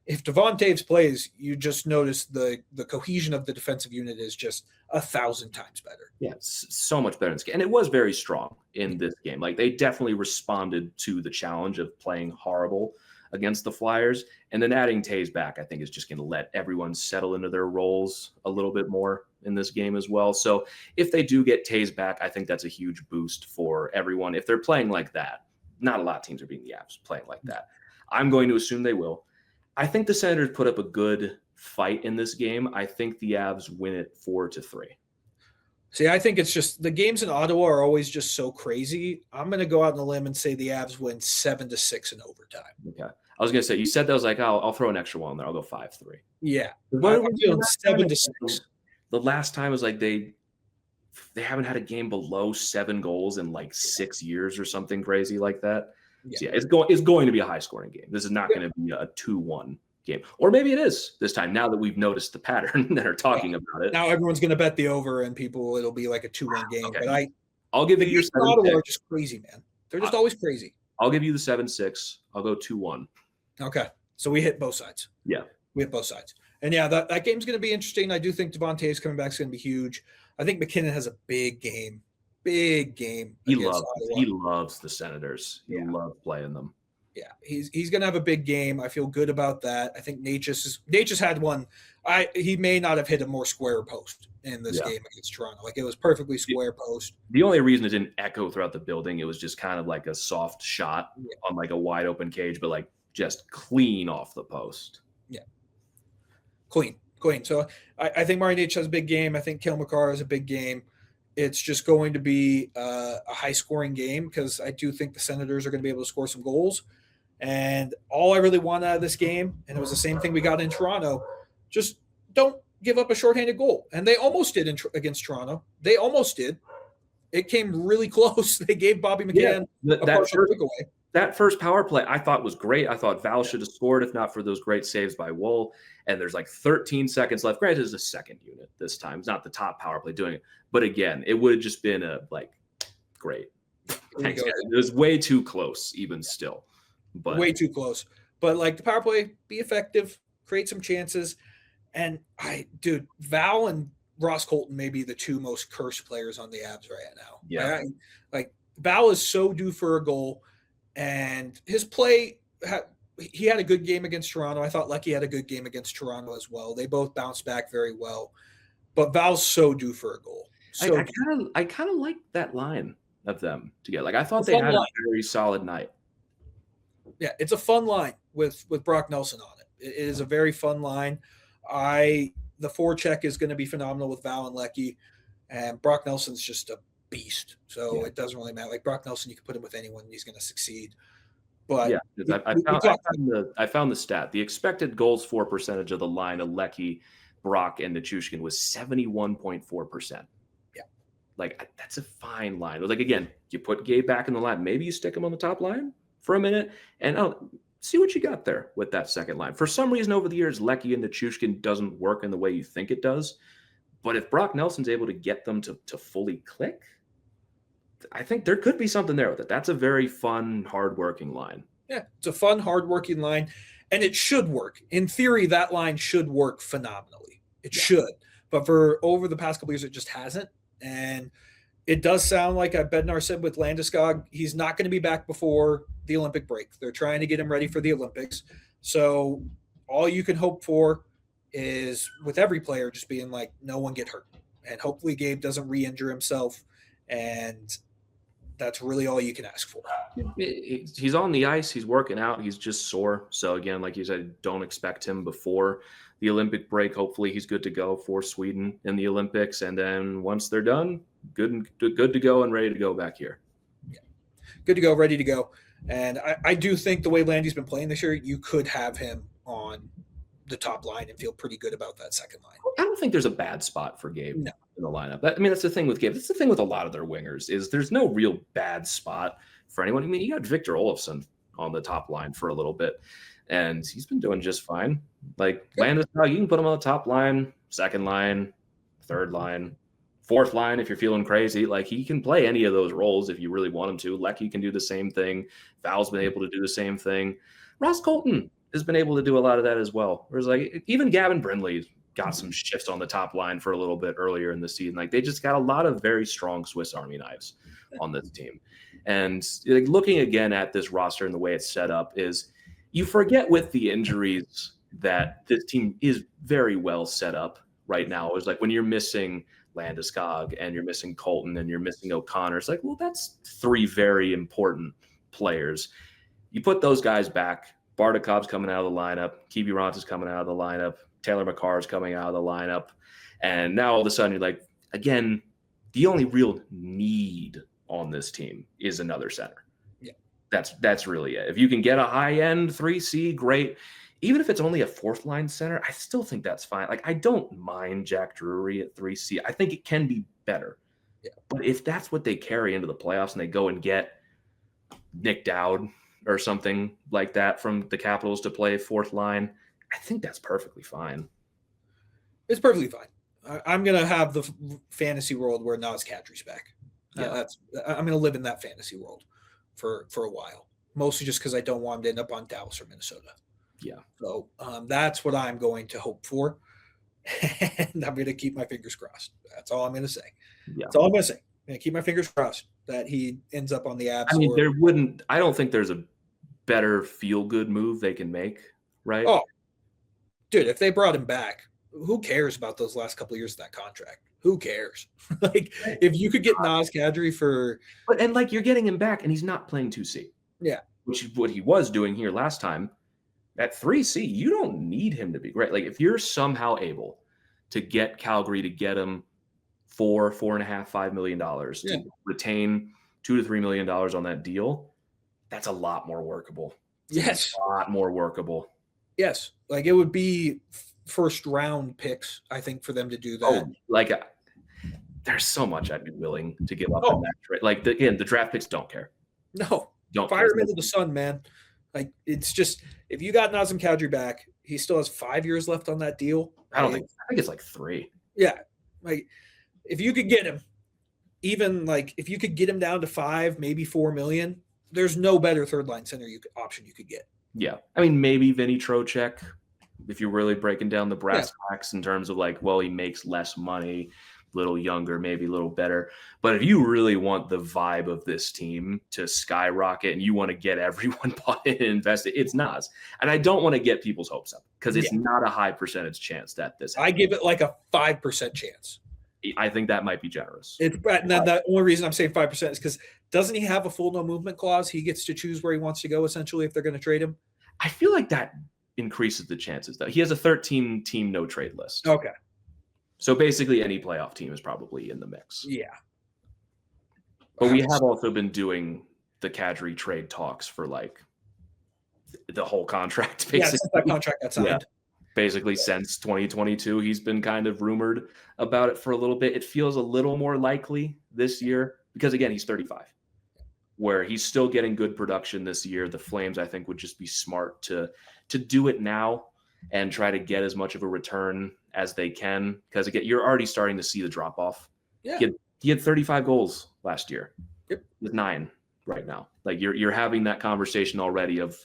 [SPEAKER 2] If Devon Toews plays, you just notice the cohesion of the defensive unit is just 1,000 times better.
[SPEAKER 1] Yeah, so much better in this game. And it was very strong in this game. Like they definitely responded to the challenge of playing horrible against the Flyers. And then adding Toews back, I think, is just going to let everyone settle into their roles a little bit more in this game as well. So if they do get Toews back, I think that's a huge boost for everyone. If they're playing like that, not a lot of teams are beating the Avs playing like that. I'm going to assume they will. I think the Senators put up a good fight in this game. I think the Avs win it 4-3.
[SPEAKER 2] See, I think it's just the games in Ottawa are always just so crazy. I'm going to go out on a limb and say the Avs win 7-6 in overtime.
[SPEAKER 1] Okay. I was going to say, you said that. I was like, I'll throw an extra one there. I'll go 5-3.
[SPEAKER 2] Yeah.
[SPEAKER 1] What are we doing?
[SPEAKER 2] 7-6.
[SPEAKER 1] The last time was like they haven't had a game below 7 goals in like 6 years or something crazy like that. Yeah, so it's going to be a high-scoring game. This is not going to be a 2-1 game. Or maybe it is this time, now that we've noticed the pattern that are talking about it.
[SPEAKER 2] Now everyone's going to bet the over, and it'll be like a 2-1 game. Okay. But
[SPEAKER 1] I'll give you your 7-6.
[SPEAKER 2] Ottawa are just crazy, man. They're just always crazy.
[SPEAKER 1] I'll give you the 7-6. I'll go 2-1.
[SPEAKER 2] Okay. So we hit both sides.
[SPEAKER 1] Yeah.
[SPEAKER 2] We hit both sides. And yeah, that game's going to be interesting. I do think Devon Toews coming back is going to be huge. I think McKinnon has a big game. Big game.
[SPEAKER 1] He loves the Senators. He loves playing them.
[SPEAKER 2] Yeah, he's going to have a big game. I feel good about that. I think Natchez had one. He may not have hit a more square post in this game against Toronto. Like it was perfectly square post.
[SPEAKER 1] The only reason it didn't echo throughout the building, it was just kind of like a soft shot on like a wide open cage, but like just clean off the post.
[SPEAKER 2] Yeah, clean. So I think Marty Natchez has a big game. I think Cale Makar has a big game. It's just going to be a high-scoring game because I do think the Senators are going to be able to score some goals. And all I really want out of this game, and it was the same thing we got in Toronto, just don't give up a shorthanded goal. And they almost did against Toronto. They almost did. It came really close. They gave Bobby McCann a partial takeaway.
[SPEAKER 1] That first power play I thought was great. I thought Val should have scored if not for those great saves by Woll. And there's like 13 seconds left. Granted, it's a second unit this time. It's not the top power play doing it. But again, it would have just been great. Thanks, guys. It was way too close even still. But
[SPEAKER 2] way too close. But like the power play, be effective, create some chances. And Val and Ross Colton may be the two most cursed players on the Avs right now.
[SPEAKER 1] Yeah.
[SPEAKER 2] Val is so due for a goal. And his play, he had a good game against Toronto. I thought Lecky had a good game against Toronto as well. They both bounced back very well. But Val's so due for a goal. So
[SPEAKER 1] I kind of like that line of them together. Like I thought they had a very solid night.
[SPEAKER 2] Yeah, it's a fun line with Brock Nelson on it. It is a very fun line. The forecheck is going to be phenomenal with Val and Lecky, and Brock Nelson's just a beast. So it doesn't really matter. Like Brock Nelson, you can put him with anyone, and he's going to succeed. But
[SPEAKER 1] I found the stat. The expected goals for percentage of the line of Lecky, Brock, and Nichushkin was 71.4%.
[SPEAKER 2] Yeah,
[SPEAKER 1] like that's a fine line. It was like again, you put Gabe back in the line. Maybe you stick him on the top line for a minute, and see what you got there with that second line. For some reason over the years, Lecky and Nichushkin doesn't work in the way you think it does. But if Brock Nelson's able to get them to fully click, I think there could be something there with it. That's a very fun, hardworking line.
[SPEAKER 2] Yeah, it's a fun, hardworking line, and it should work. In theory, that line should work phenomenally. It should. But for over the past couple years, it just hasn't. And it does sound like Bednar said with Landeskog, he's not going to be back before the Olympic break. They're trying to get him ready for the Olympics. So all you can hope for is with every player just being like, no one get hurt. And hopefully Gabe doesn't re-injure himself. And that's really all you can ask for.
[SPEAKER 1] He's on the ice. He's working out. He's just sore. So again, like you said, don't expect him before the Olympic break. Hopefully he's good to go for Sweden in the Olympics. And then once they're done, good to go and ready to go back here.
[SPEAKER 2] Yeah. Good to go, ready to go. And I do think the way Landy's been playing this year, you could have him on the top line and feel pretty good about that second line.
[SPEAKER 1] I don't think there's a bad spot for Gabe in the lineup. That's the thing with Gabe. That's the thing with a lot of their wingers is there's no real bad spot for anyone. I mean, you got Victor Olofsson on the top line for a little bit, and he's been doing just fine. Like Landeskog, you can put him on the top line, second line, third line, fourth line if you're feeling crazy. Like he can play any of those roles if you really want him to. Lecky can do the same thing. Val's been able to do the same thing. Ross Colton has been able to do a lot of that as well. Whereas like even Gavin Brindley got some shifts on the top line for a little bit earlier in the season. Like they just got a lot of very strong Swiss Army knives on this team. And like, looking again at this roster and the way it's set up is you forget with the injuries that this team is very well set up right now. It's like when you're missing Landeskog and you're missing Colton and you're missing O'Connor, it's like, well, that's three very important players. You put those guys back. Bardakov's coming out of the lineup. Kiviranta is coming out of the lineup. Taylor McCarr is coming out of the lineup. And now all of a sudden you're like, again, the only real need on this team is another center.
[SPEAKER 2] Yeah.
[SPEAKER 1] That's really it. If you can get a high-end 3C, great. Even if it's only a fourth-line center, I still think that's fine. Like, I don't mind Jack Drury at 3C. I think it can be better. Yeah. But if that's what they carry into the playoffs and they go and get Nick Dowd or something like that from the Capitals to play fourth line, I think that's perfectly fine.
[SPEAKER 2] It's perfectly fine. I'm going to have the fantasy world where Naz Kadri's back. Yeah, I'm going to live in that fantasy world for a while, mostly just because I don't want him to end up on Dallas or Minnesota.
[SPEAKER 1] Yeah.
[SPEAKER 2] So that's what I'm going to hope for. And I'm going to keep my fingers crossed. That's all I'm going to say.
[SPEAKER 1] Yeah.
[SPEAKER 2] That's all I'm going to say. I'm going to keep my fingers crossed that he ends up on the Avs.
[SPEAKER 1] I mean, I don't think there's a better feel-good move they can make, right?
[SPEAKER 2] Oh, dude, if they brought him back, who cares about those last couple of years of that contract? Who cares? Like, if you could get Naz Kadri for –
[SPEAKER 1] and like you're getting him back and he's not playing 2C.
[SPEAKER 2] Yeah. Which
[SPEAKER 1] is what he was doing here last time. At 3C, you don't need him to be great. Like, if you're somehow able to get Calgary to get him $4.5 $5 million to retain $2 to $3 million on that deal, that's a lot more workable.
[SPEAKER 2] Yes.
[SPEAKER 1] A lot more workable.
[SPEAKER 2] Yes. Like, it would be first round picks, I think, for them to do that.
[SPEAKER 1] There's so much I'd be willing to give up on that trade. Like, the draft picks don't care.
[SPEAKER 2] No. Don't fire him into the sun, man. Like, it's just, if you got Nazem Kadri back, he still has 5 years left on that deal.
[SPEAKER 1] I think it's like 3.
[SPEAKER 2] Yeah. Like, if you could get him, even like if you could get him down to 5, maybe 4 million, there's no better third line center option you could get.
[SPEAKER 1] Yeah. I mean, maybe Vinny Trocheck, if you're really breaking down the brass tacks in terms of like, well, he makes less money, a little younger, maybe a little better. But if you really want the vibe of this team to skyrocket and you want to get everyone bought in and invested, it's Naz. And I don't want to get people's hopes up because it's not a high percentage chance that this happens.
[SPEAKER 2] I give it like a 5% chance.
[SPEAKER 1] I think that might be generous.
[SPEAKER 2] The only reason I'm saying 5% is because doesn't he have a full no movement clause? He gets to choose where he wants to go, essentially, if they're going to trade him.
[SPEAKER 1] I feel like that increases the chances, though. He has a 13-team no-trade list.
[SPEAKER 2] Okay.
[SPEAKER 1] So basically any playoff team is probably in the mix.
[SPEAKER 2] Yeah.
[SPEAKER 1] But we have also been doing the Kadri trade talks for like the whole contract, basically.
[SPEAKER 2] Yeah, since that contract got signed. Yeah.
[SPEAKER 1] Basically, since 2022, he's been kind of rumored about it for a little bit. It feels a little more likely this year because, again, he's 35. where he's still getting good production this year. The Flames, I think, would just be smart to do it now and try to get as much of a return as they can, because again, you're already starting to see the drop off.
[SPEAKER 2] Yeah.
[SPEAKER 1] He had 35 goals last year.
[SPEAKER 2] Yep.
[SPEAKER 1] With 9 right now. Like you're having that conversation already of,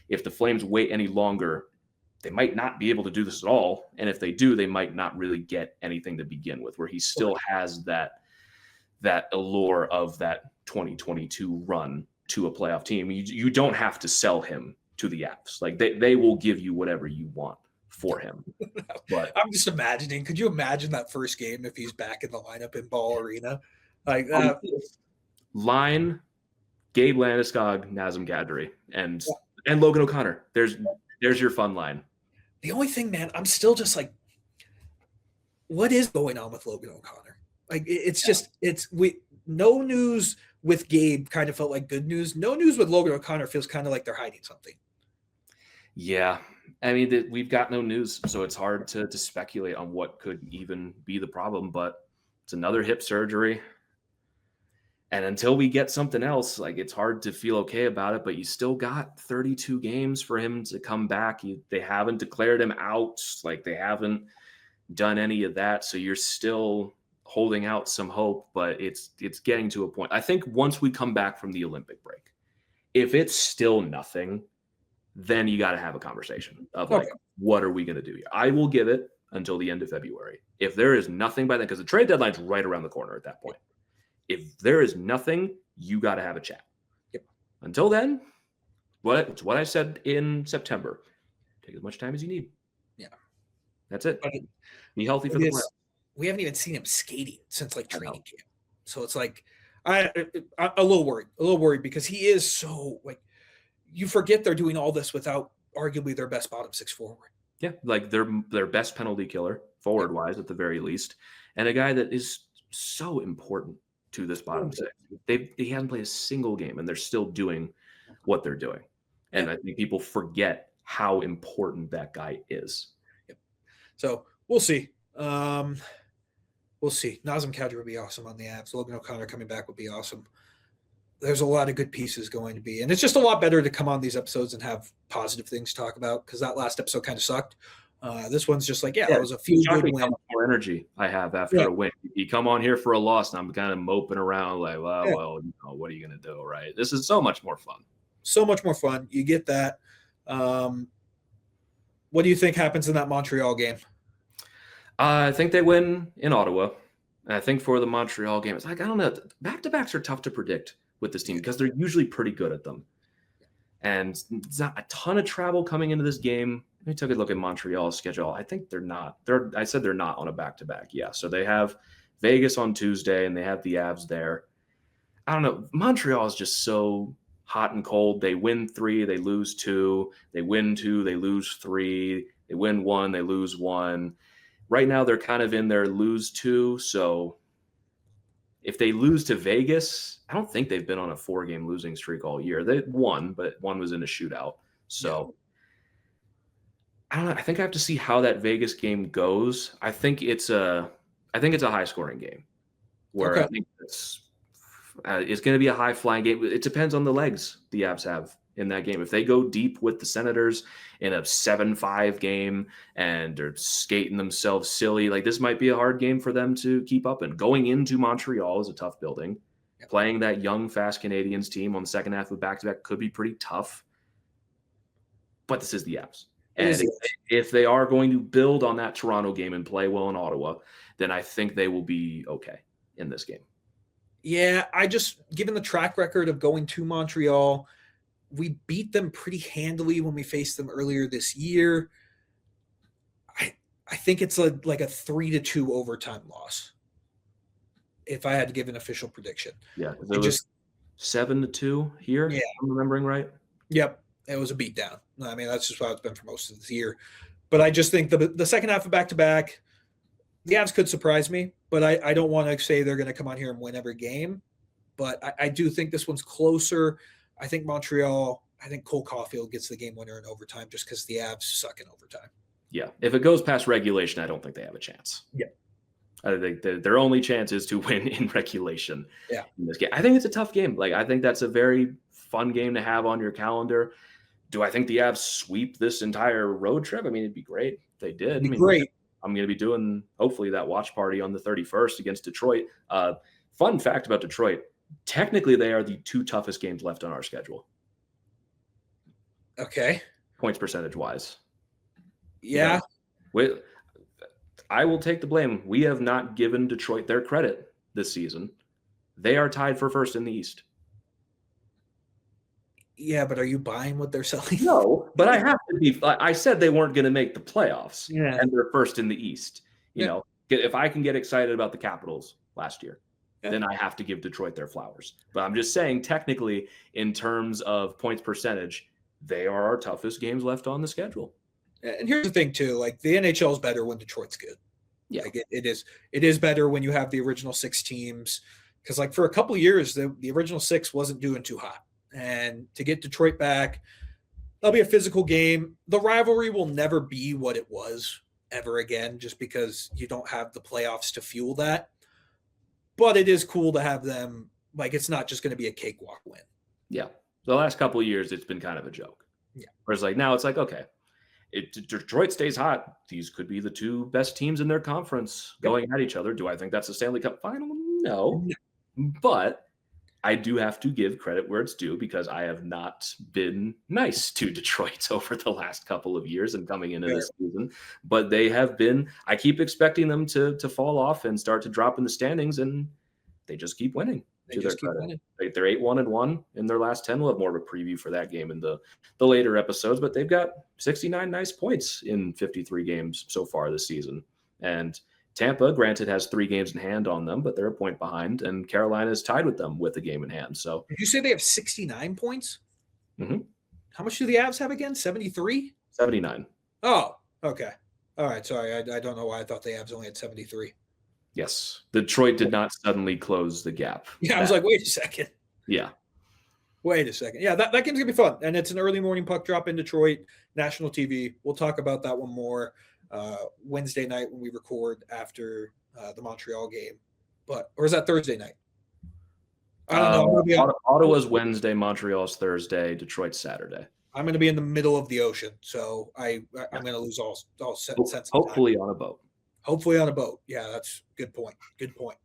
[SPEAKER 1] if the Flames wait any longer, they might not be able to do this at all. And if they do, they might not really get anything to begin with, where he still has that allure of that 2022 run to a playoff team. You don't have to sell him to the Avs. Like they will give you whatever you want for him. But
[SPEAKER 2] I'm just imagining, could you imagine that first game if he's back in the lineup in Ball Arena? Like
[SPEAKER 1] line, Gabe Landeskog, Nazem Kadri, and Logan O'Connor. There's your fun line.
[SPEAKER 2] The only thing, man, I'm still just like, what is going on with Logan O'Connor? Like no news with Gabe kind of felt like good news. No news with Logan O'Connor feels kind of like they're hiding something.
[SPEAKER 1] Yeah. I mean, we've got no news, so it's hard to speculate on what could even be the problem, but it's another hip surgery. And until we get something else, like, it's hard to feel okay about it, but you still got 32 games for him to come back. They haven't declared him out. Like, they haven't done any of that. So you're still holding out some hope, but it's getting to a point. I think once we come back from the Olympic break, if it's still nothing, then you got to have a conversation of like, what are we going to do here? I will give it until the end of February. If there is nothing by then, because the trade deadline's right around the corner at that point. If there is nothing, you got to have a chat.
[SPEAKER 2] Yep.
[SPEAKER 1] Until then, it's what I said in September. Take as much time as you need.
[SPEAKER 2] Yeah.
[SPEAKER 1] That's it. Be healthy for the playoffs.
[SPEAKER 2] We haven't even seen him skating since like training camp. So it's like, I'm a little worried because he is so, like, you forget they're doing all this without arguably their best bottom six forward.
[SPEAKER 1] Yeah, like their best penalty killer, forward wise at the very least, and a guy that is so important to this bottom six. He hasn't played a single game, and they're still doing what they're doing. And I think people forget how important that guy is.
[SPEAKER 2] Yep. So we'll see. We'll see. Nazem Kadri would be awesome on the Avs. Logan O'Connor coming back would be awesome. There's a lot of good pieces going to be. And it's just a lot better to come on these episodes and have positive things to talk about, because that last episode kind of sucked. This one's just like, it was a few good win.
[SPEAKER 1] More energy I have after a win. You come on here for a loss, and I'm kind of moping around like, well, what are you going to do, right? This is so much more fun.
[SPEAKER 2] So much more fun. You get that. What do you think happens in that Montreal game?
[SPEAKER 1] I think they win in Ottawa. And I think for the Montreal game, it's like, I don't know. Back-to-backs are tough to predict with this team because they're usually pretty good at them. And it's not a ton of travel coming into this game. Let me take a look at Montreal's schedule. I think they're not. I said they're not on a back-to-back. Yeah, so they have Vegas on Tuesday, and they have the Avs there. I don't know. Montreal is just so hot and cold. They win 3, they lose 2. They win 2, they lose 3. They win 1, they lose 1. Right now, they're kind of in their lose 2. So if they lose to Vegas, I don't think they've been on a 4-game losing streak all year. They won, but one was in a shootout. So I don't know. I think I have to see how that Vegas game goes. I think it's a high-scoring game where I think it's going to be a high-flying game. It depends on the legs the Avs have in that game. If they go deep with the Senators in a 7-5 game and they're skating themselves silly, like, this might be a hard game for them to keep up. And going into Montreal is a tough building. Yep. Playing that young, fast Canadiens team on the second half of back-to-back could be pretty tough. But this is the Avs. And if they are going to build on that Toronto game and play well in Ottawa, then I think they will be okay in this game.
[SPEAKER 2] Yeah, given the track record of going to Montreal, we beat them pretty handily when we faced them earlier this year. I think it's like a 3-2 overtime loss, if I had to give an official prediction.
[SPEAKER 1] Yeah, it was 7-2 here, if I'm remembering right.
[SPEAKER 2] Yep, it was a beatdown. I mean, that's just how it's been for most of this year. But I just think the second half of back-to-back, the Avs could surprise me, but I don't want to say they're going to come on here and win every game. But I do think this one's closer. I think Montreal, Cole Caulfield gets the game winner in overtime just because the Avs suck in overtime.
[SPEAKER 1] Yeah. If it goes past regulation, I don't think they have a chance.
[SPEAKER 2] Yeah.
[SPEAKER 1] I think their only chance is to win in regulation.
[SPEAKER 2] Yeah.
[SPEAKER 1] In this game. I think it's a tough game. Like, I think that's a very fun game to have on your calendar. Do I think the Avs sweep this entire road trip? I mean, it'd be great if they did.
[SPEAKER 2] It'd be
[SPEAKER 1] I mean,
[SPEAKER 2] great.
[SPEAKER 1] I'm going to be doing, hopefully, that watch party on the 31st against Detroit. Fun fact about Detroit, technically they are the 2 toughest games left on our schedule.
[SPEAKER 2] Okay.
[SPEAKER 1] Points percentage-wise.
[SPEAKER 2] Yeah.
[SPEAKER 1] I will take the blame. We have not given Detroit their credit this season. They are tied for first in the East.
[SPEAKER 2] Yeah, but are you buying what they're selling?
[SPEAKER 1] No, but I have to be. I said they weren't going to make the playoffs, and they're first in the East. You know, if I can get excited about the Capitals last year, then I have to give Detroit their flowers. But I'm just saying, technically, in terms of points percentage, they are our toughest games left on the schedule.
[SPEAKER 2] And here's the thing, too. Like, the NHL is better when Detroit's good.
[SPEAKER 1] Yeah.
[SPEAKER 2] Like, it is better when you have the original 6 teams. Because, like, for a couple of years, the original 6 wasn't doing too hot. And to get Detroit back, that'll be a physical game. The rivalry will never be what it was ever again, just because you don't have the playoffs to fuel that. But it is cool to have them. Like, it's not just going to be a cakewalk win.
[SPEAKER 1] Yeah. The last couple of years, it's been kind of a joke.
[SPEAKER 2] Yeah.
[SPEAKER 1] Whereas, like, now it's like, okay, Detroit stays hot. These could be the 2 best teams in their conference going at each other. Do I think that's a Stanley Cup final? No. But I do have to give credit where it's due, because I have not been nice to Detroit over the last couple of years and coming into this season. But they have been, I keep expecting them to fall off and start to drop in the standings, and they just keep winning. They're 8-1-1 in their last 10. We'll have more of a preview for that game in the later episodes, but they've got 69 nice points in 53 games so far this season. And Tampa, granted, has 3 games in hand on them, but they're a point behind, and Carolina is tied with them with a game in hand. So,
[SPEAKER 2] did you say they have 69 points?
[SPEAKER 1] Mm-hmm.
[SPEAKER 2] How much do the Avs have again? 73?
[SPEAKER 1] 79.
[SPEAKER 2] Oh, okay. All right. Sorry. I don't know why I thought the Avs only had 73.
[SPEAKER 1] Yes. Detroit did not suddenly close the gap.
[SPEAKER 2] Yeah, I was like, wait a second.
[SPEAKER 1] Yeah.
[SPEAKER 2] Wait a second. Yeah, that game's going to be fun. And it's an early morning puck drop in Detroit, national TV. We'll talk about that one more Wednesday night when we record after the Montreal game. Or is that Thursday night? I don't know.
[SPEAKER 1] Ottawa's Wednesday, Montreal's Thursday, Detroit's Saturday.
[SPEAKER 2] I'm going to be in the middle of the ocean, so I'm going to lose all sense of
[SPEAKER 1] hopefully
[SPEAKER 2] time.
[SPEAKER 1] On a boat.
[SPEAKER 2] Hopefully on a boat. Yeah, that's good point. Good point.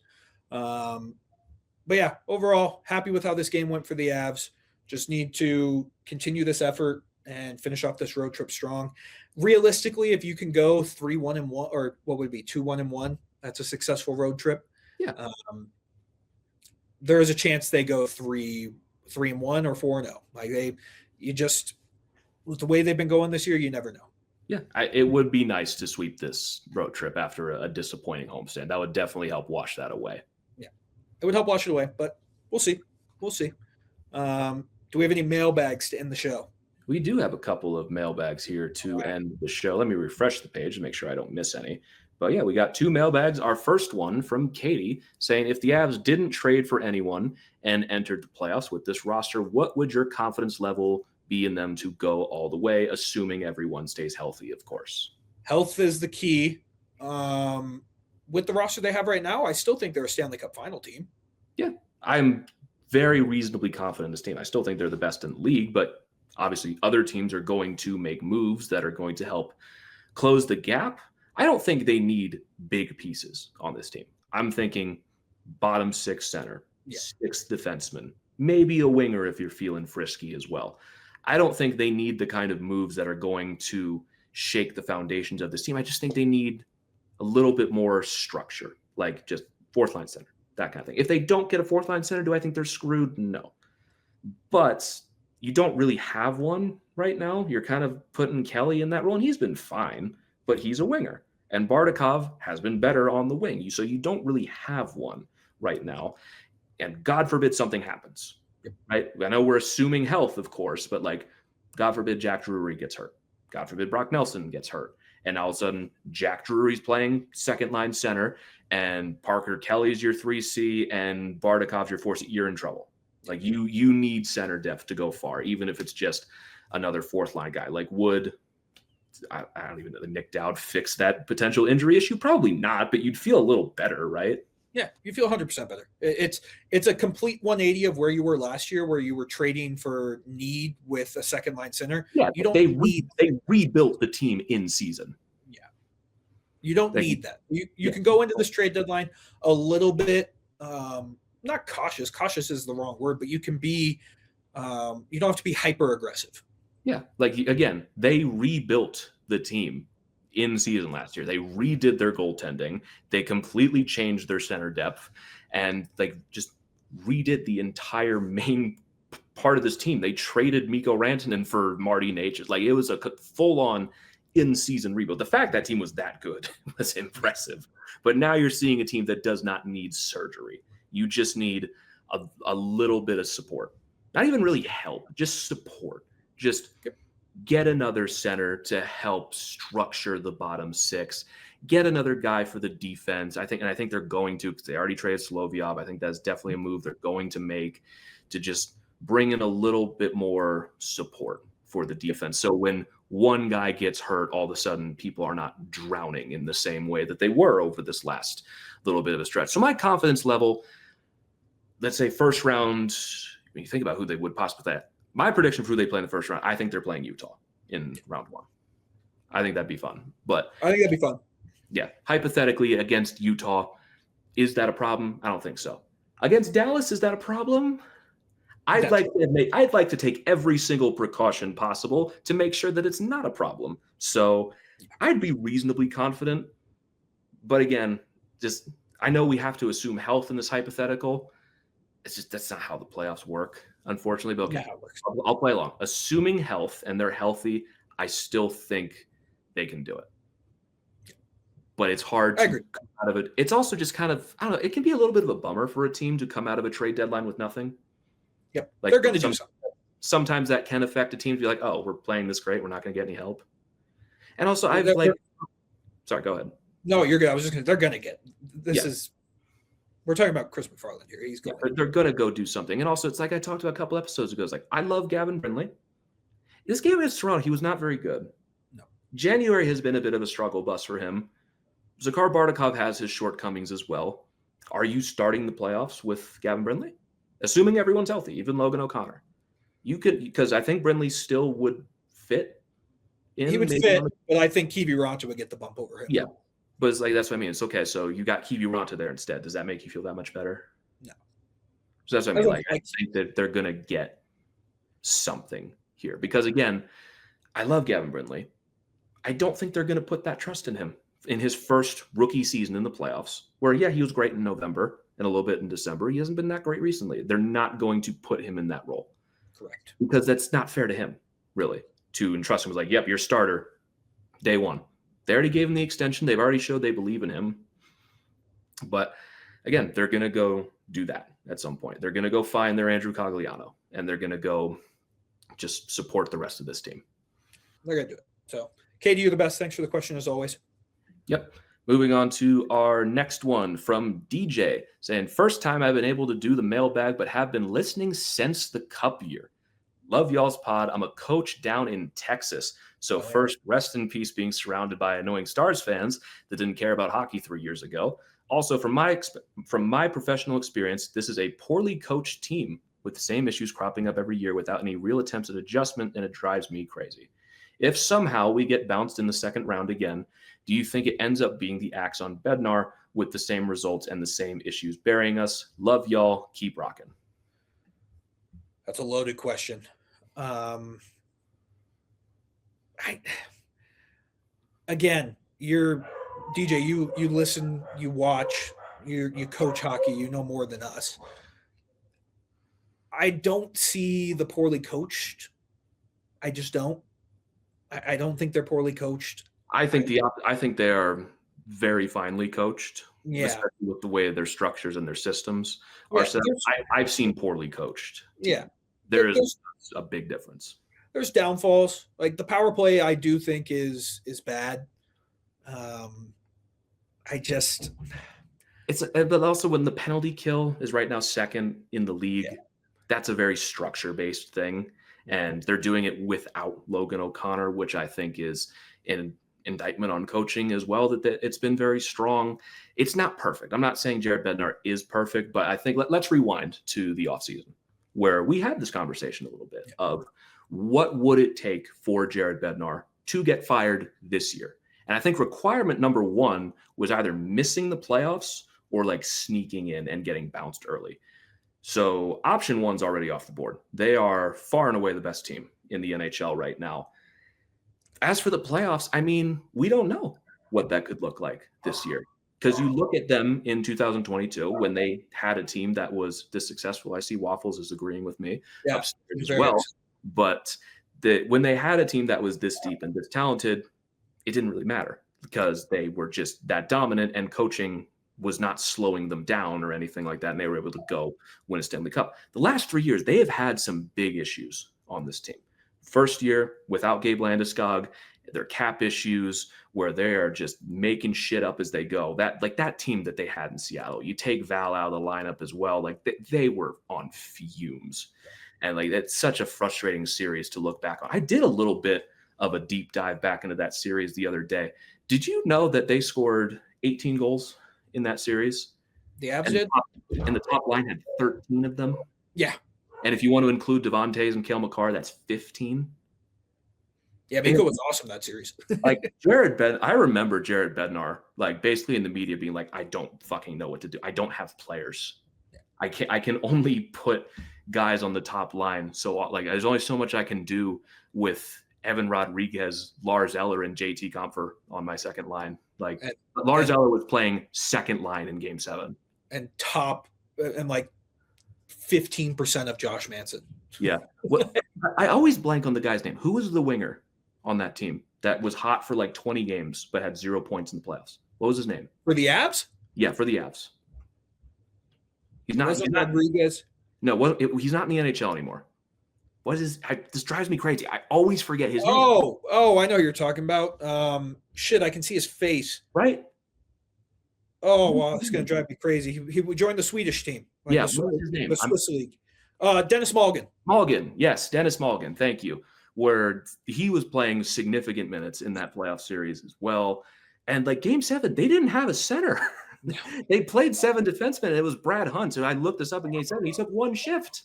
[SPEAKER 2] But yeah, overall, happy with how this game went for the Avs. Just need to continue this effort and finish off this road trip strong. Realistically, if you can go 3-1-1, or what would it be 2-1-1, that's a successful road trip.
[SPEAKER 1] Yeah.
[SPEAKER 2] There is a chance they go 3-1 or 4-0. Like with the way they've been going this year, you never know.
[SPEAKER 1] Yeah, it would be nice to sweep this road trip after a disappointing homestand. That would definitely help wash that away.
[SPEAKER 2] Yeah, it would help wash it away, but we'll see. We'll see. Do we have any mailbags to end the show?
[SPEAKER 1] We do have a couple of mailbags here to end the show. Let me refresh the page and make sure I don't miss any. But yeah, we got 2 mailbags. Our first one from Katie saying, if the Avs didn't trade for anyone and entered the playoffs with this roster, what would your confidence level be in them to go all the way, assuming everyone stays healthy, of course?
[SPEAKER 2] Health is the key. With the roster they have right now, I still think they're a Stanley Cup final team.
[SPEAKER 1] Yeah, I'm very reasonably confident in this team. I still think they're the best in the league, but obviously other teams are going to make moves that are going to help close the gap. I don't think they need big pieces on this team. I'm thinking bottom 6 center, 6th defenseman, maybe a winger if you're feeling frisky as well. I don't think they need the kind of moves that are going to shake the foundations of this team. I just think they need a little bit more structure, like just 4th line center, that kind of thing. If they don't get a 4th line center, do I think they're screwed? No. But you don't really have one right now. You're kind of putting Kelly in that role, and he's been fine, but he's a winger. And Bardakov has been better on the wing. So you don't really have one right now. And God forbid something happens. Right? I know we're assuming health, of course, but like, God forbid Jack Drury gets hurt. God forbid Brock Nelson gets hurt. And all of a sudden, Jack Drury's playing 2nd line center, and Parker Kelly's your 3C, and Bardakov's your 4C. You're in trouble. Like, you need center depth to go far, even if it's just another 4th line guy. Like Wood, I don't even know, Nick Dowd fix that potential injury issue? Probably not, but you'd feel a little better, right?
[SPEAKER 2] Yeah, you feel 100% better. It's a complete 180 of where you were last year, where you were trading for need with a second line center.
[SPEAKER 1] Yeah,
[SPEAKER 2] you don't
[SPEAKER 1] they rebuilt the team in season.
[SPEAKER 2] Yeah, you don't need that. You can go into this trade deadline a little bit not cautious. Cautious is the wrong word, but you can be. You don't have to be hyper aggressive.
[SPEAKER 1] Yeah, like again, they rebuilt the team in season last year. They redid their goaltending. They completely changed their center depth, and like just redid the entire main part of this team. They traded Mikko Rantanen for Marty Necas. Like it was a full-on in-season rebuild. The fact that team was that good was impressive. But now you're seeing a team that does not need surgery. You just need a little bit of support. Not even really help, just support. Just get another center to help structure the bottom six. Get another guy for the defense. I think they're going to, because they already traded Sloviov. I think that's definitely a move they're going to make to just bring in a little bit more support for the defense. So when one guy gets hurt, all of a sudden people are not drowning in the same way that they were over this last little bit of a stretch. So my confidence level, let's say first round, when you think about who they would possibly play, my prediction for who they play in the first round, I think they're playing Utah in round one. I think that'd be fun. But
[SPEAKER 2] I think that'd be fun.
[SPEAKER 1] Yeah. Hypothetically, against Utah, is that a problem? I don't think so. Against Dallas, is that a problem? I'd like to take every single precaution possible to make sure that it's not a problem. So I'd be reasonably confident. But again, just I know we have to assume health in this hypothetical. It's just that's not how the playoffs work, unfortunately. But okay, I'll play along. Assuming health and they're healthy, I still think they can do it. But it's hard to come out of it. It's also just kind of, I don't know, it can be a little bit of a bummer for a team to come out of a trade deadline with nothing.
[SPEAKER 2] Yep. Like they're going to do something.
[SPEAKER 1] Sometimes that can affect a team to be like, oh, we're playing this great. We're not going to get any help. And also, sorry, go ahead.
[SPEAKER 2] No, you're good. I was just going to, they're going to get, we're talking about Chris McFarland here. He's going.
[SPEAKER 1] They're going to go do something. And also, it's like I talked about a couple episodes ago. It's like, I love Gavin Brindley. This game against Toronto, he was not very good.
[SPEAKER 2] No.
[SPEAKER 1] January has been a bit of a struggle bus for him. Zakhar Bardakov has his shortcomings as well. Are you starting the playoffs with Gavin Brindley? Assuming everyone's healthy, even Logan O'Connor. You could, because I think Brindley still would fit in.
[SPEAKER 2] He would fit, but I think Kiwi Ranta would get the bump over him.
[SPEAKER 1] Yeah. But it's like, that's what I mean. It's okay. So you got Kiwi Ranta there instead. Does that make you feel that much better?
[SPEAKER 2] No.
[SPEAKER 1] So that's what I mean. Like, I think that they're going to get something here. Because again, I love Gavin Brindley. I don't think they're going to put that trust in him in his first rookie season in the playoffs, where, yeah, he was great in November and a little bit in December. He hasn't been that great recently. They're not going to put him in that role.
[SPEAKER 2] Correct.
[SPEAKER 1] Because that's not fair to him, really, to entrust him with like, yep, your starter, day one. They already gave him the extension. They've already showed they believe in him. But again, they're going to go do that at some point. They're going to go find their Andrew Cogliano, and they're going to go just support the rest of this team.
[SPEAKER 2] They're going to do it. So, Katie, you're the best. Thanks for the question as always.
[SPEAKER 1] Yep. Moving on to our next one from DJ saying, first time I've been able to do the mailbag, but have been listening since the Cup year. Love y'all's pod. I'm a coach down in Texas. So first, rest in peace being surrounded by annoying Stars fans that didn't care about hockey 3 years ago. Also, from my professional experience, this is a poorly coached team with the same issues cropping up every year without any real attempts at adjustment, and it drives me crazy. If somehow we get bounced in the second round again, do you think it ends up being the axe on Bednar with the same results and the same issues burying us? Love y'all. Keep rocking.
[SPEAKER 2] That's a loaded question. Again, you're DJ, you listen, you watch, you coach hockey, you know more than us. I don't see the poorly coached. I just don't. I don't think they're poorly coached.
[SPEAKER 1] I think they are very finely coached.
[SPEAKER 2] Yeah.
[SPEAKER 1] Especially with the way their structures and their systems are set up. I've seen poorly coached.
[SPEAKER 2] Yeah.
[SPEAKER 1] There's a big difference.
[SPEAKER 2] There's downfalls. Like the power play, I do think is bad.
[SPEAKER 1] But also when the penalty kill is right now second in the league,
[SPEAKER 2] yeah.
[SPEAKER 1] That's a very structure-based thing. And they're doing it without Logan O'Connor, which I think is an indictment on coaching as well, that it's been very strong. It's not perfect. I'm not saying Jared Bednar is perfect, but I think let's rewind to the offseason where we had this conversation a little bit of what would it take for Jared Bednar to get fired this year. And I think requirement number one was either missing the playoffs or like sneaking in and getting bounced early. So option one's already off the board. They are far and away the best team in the NHL right now. As for the playoffs, I mean, we don't know what that could look like this year. Because you look at them in 2022 when they had a team that was this successful. I see Waffles is agreeing with me upstairs as well. But when they had a team that was this deep and this talented, it didn't really matter because they were just that dominant and coaching was not slowing them down or anything like that. And they were able to go win a Stanley Cup. The last 3 years, they have had some big issues on this team. First year without Gabe Landeskog, their cap issues where they are just making shit up as they go. That team that they had in Seattle, you take Val out of the lineup as well. Like they were on fumes. And like, it's such a frustrating series to look back on. I did a little bit of a deep dive back into that series the other day. Did you know that they scored 18 goals in that series?
[SPEAKER 2] The Avs did?
[SPEAKER 1] And the top line had 13 of them.
[SPEAKER 2] Yeah.
[SPEAKER 1] And if you want to include Devon Toews and Cale Makar, that's 15.
[SPEAKER 2] Yeah, Miko was awesome that series.
[SPEAKER 1] Like I remember Jared Bednar, like basically in the media being like, I don't fucking know what to do. I don't have players. I can only put guys on the top line. So like, there's only so much I can do with Evan Rodriguez, Lars Eller, and JT Compher on my second line. Like Lars Eller was playing second line in Game 7.
[SPEAKER 2] And like 15% of Josh Manson.
[SPEAKER 1] Yeah. Well, I always blank on the guy's name. Who was the winger on that team that was hot for like 20 games but had 0 points in the playoffs? What was his name?
[SPEAKER 2] For the Avs?
[SPEAKER 1] Yeah, for the Avs. He's not
[SPEAKER 2] Rodriguez.
[SPEAKER 1] No, he's not in the NHL anymore. This drives me crazy. I always forget his name.
[SPEAKER 2] Oh, I know who you're talking about. I can see his face.
[SPEAKER 1] Right?
[SPEAKER 2] Oh, wow, it's going to drive me crazy. He would join the Swedish team.
[SPEAKER 1] What was his name?
[SPEAKER 2] The Swiss League. Dennis Malgin.
[SPEAKER 1] Yes, Dennis Malgin. Thank you. Where he was playing significant minutes in that playoff series as well. And like Game 7, they didn't have a center. They played 7 defensemen, and it was Brad Hunt. And I looked this up in Game 7. He took 1 shift.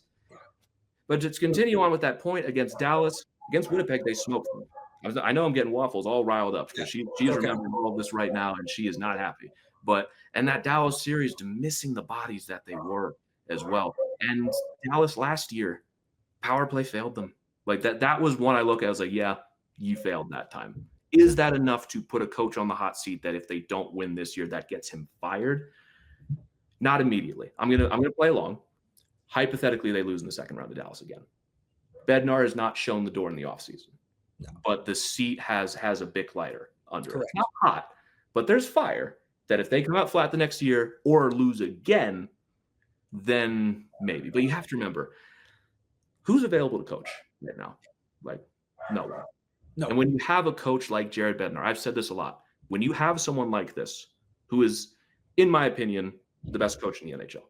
[SPEAKER 1] But to continue on with that point against Dallas, against Winnipeg, they smoked them. I know I'm getting Waffles all riled up because she's remembering all of this right now, and she is not happy. And that Dallas series, to missing the bodies that they were as well. And Dallas last year, power play failed them. Like that was one I look at. I was like, yeah, you failed that time. Is that enough to put a coach on the hot seat that if they don't win this year, that gets him fired? Not immediately. I'm gonna play along. Hypothetically, they lose in the second round to Dallas again. Bednar has not shown the door in the offseason. No. But the seat has a Bic lighter under it. It's not hot, but there's fire that if they come out flat the next year or lose again, then maybe. But you have to remember, who's available to coach right now? Like, no one. No. And when you have a coach like Jared Bednar, I've said this a lot, when you have someone like this, who is, in my opinion, the best coach in the NHL,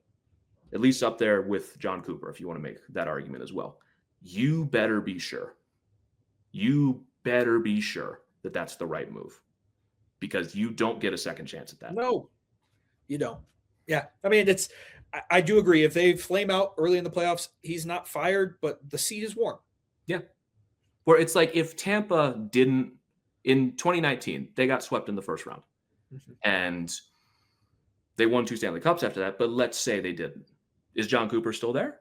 [SPEAKER 1] at least up there with John Cooper, if you want to make that argument as well, you better be sure. You better be sure that that's the right move, because you don't get a second chance at that.
[SPEAKER 2] No, you don't. Yeah. I mean, I do agree. If they flame out early in the playoffs, he's not fired, but the seat is warm.
[SPEAKER 1] Yeah. Where it's like if Tampa didn't, in 2019, they got swept in the first round. Mm-hmm. And they won 2 Stanley Cups after that, but let's say they didn't. Is John Cooper still there?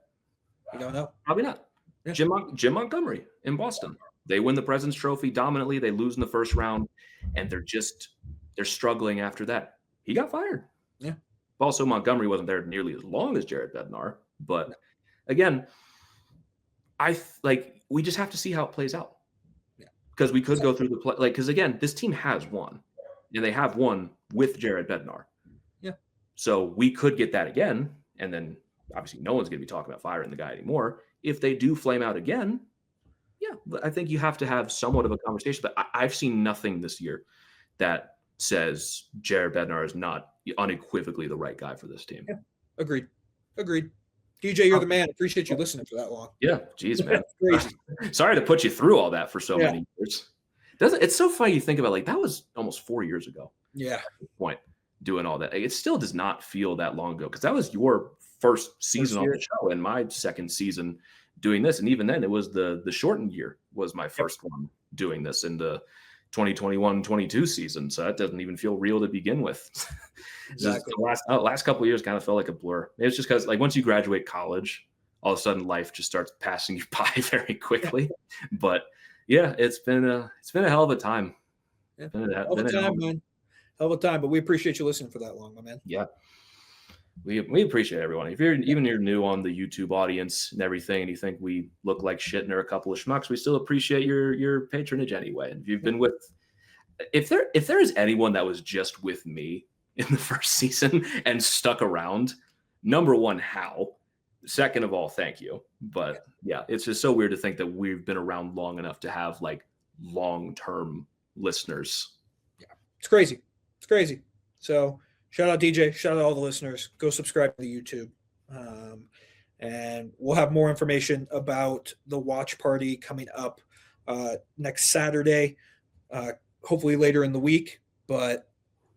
[SPEAKER 2] You don't know.
[SPEAKER 1] Probably not. Yeah. Jim Montgomery in Boston. They win the President's Trophy dominantly. They lose in the first round, and they're struggling after that. He got fired.
[SPEAKER 2] Yeah.
[SPEAKER 1] Also, Montgomery wasn't there nearly as long as Jared Bednar. But again, we just have to see how it plays out. Yeah. Because we could go through the play. Because again, this team has won, and they have won with Jared Bednar.
[SPEAKER 2] Yeah.
[SPEAKER 1] So we could get that again, and then obviously no one's going to be talking about firing the guy anymore. If they do flame out again, yeah, I think you have to have somewhat of a conversation. But I've seen nothing this year that says Jared Bednar is not unequivocally the right guy for this team.
[SPEAKER 2] Yeah. Agreed. DJ, you're the man. Appreciate you listening for that long.
[SPEAKER 1] Yeah, geez, man.
[SPEAKER 2] Crazy.
[SPEAKER 1] Sorry to put you through all that for so many years. It's so funny you think about, like, that was almost 4 years ago.
[SPEAKER 2] Yeah.
[SPEAKER 1] At this point, doing all that. It still does not feel that long ago, because that was your first season on the show and my second season doing this. And even then, it was the shortened year was my first one doing this in the 2021-22 season. So that doesn't even feel real to begin with.
[SPEAKER 2] Exactly.
[SPEAKER 1] The last couple of years kind of felt like a blur. It's just because, like, once you graduate college, all of a sudden life just starts passing you by very quickly. But yeah, it's been a hell of a time.
[SPEAKER 2] Yeah. Hell of a time, man. Hell of a time. But we appreciate you listening for that long, my man.
[SPEAKER 1] Yeah. We appreciate everyone. If you're new on the YouTube audience and everything, and you think we look like shit and are a couple of schmucks, we still appreciate your patronage anyway. And if you've been if there is anyone that was just with me in the first season and stuck around, number one, how? Second of all, thank you. But yeah, it's just so weird to think that we've been around long enough to have, like, long-term listeners.
[SPEAKER 2] Yeah, it's crazy. It's crazy. So shout out DJ, shout out all the listeners. Go subscribe to the YouTube. And we'll have more information about the watch party coming up next Saturday, hopefully later in the week. But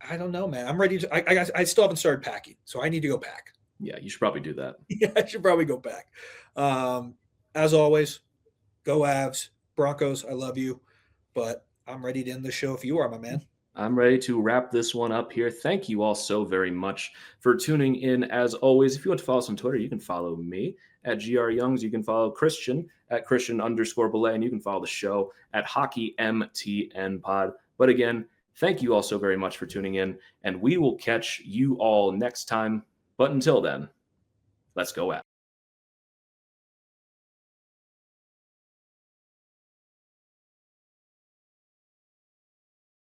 [SPEAKER 2] I don't know, man. I'm ready to. I still haven't started packing, so I need to go pack.
[SPEAKER 1] Yeah, you should probably do that.
[SPEAKER 2] Yeah, I should probably go back. As always, go Avs, Broncos. I love you, but I'm ready to end the show if you are, my man.
[SPEAKER 1] I'm ready to wrap this one up here. Thank you all so very much for tuning in. As always, if you want to follow us on Twitter, you can follow me at GR Youngs. You can follow Christian at Christian_Belay, and you can follow the show at HockeyMTNPod. But again, thank you all so very much for tuning in, and we will catch you all next time. But until then, let's go Avs.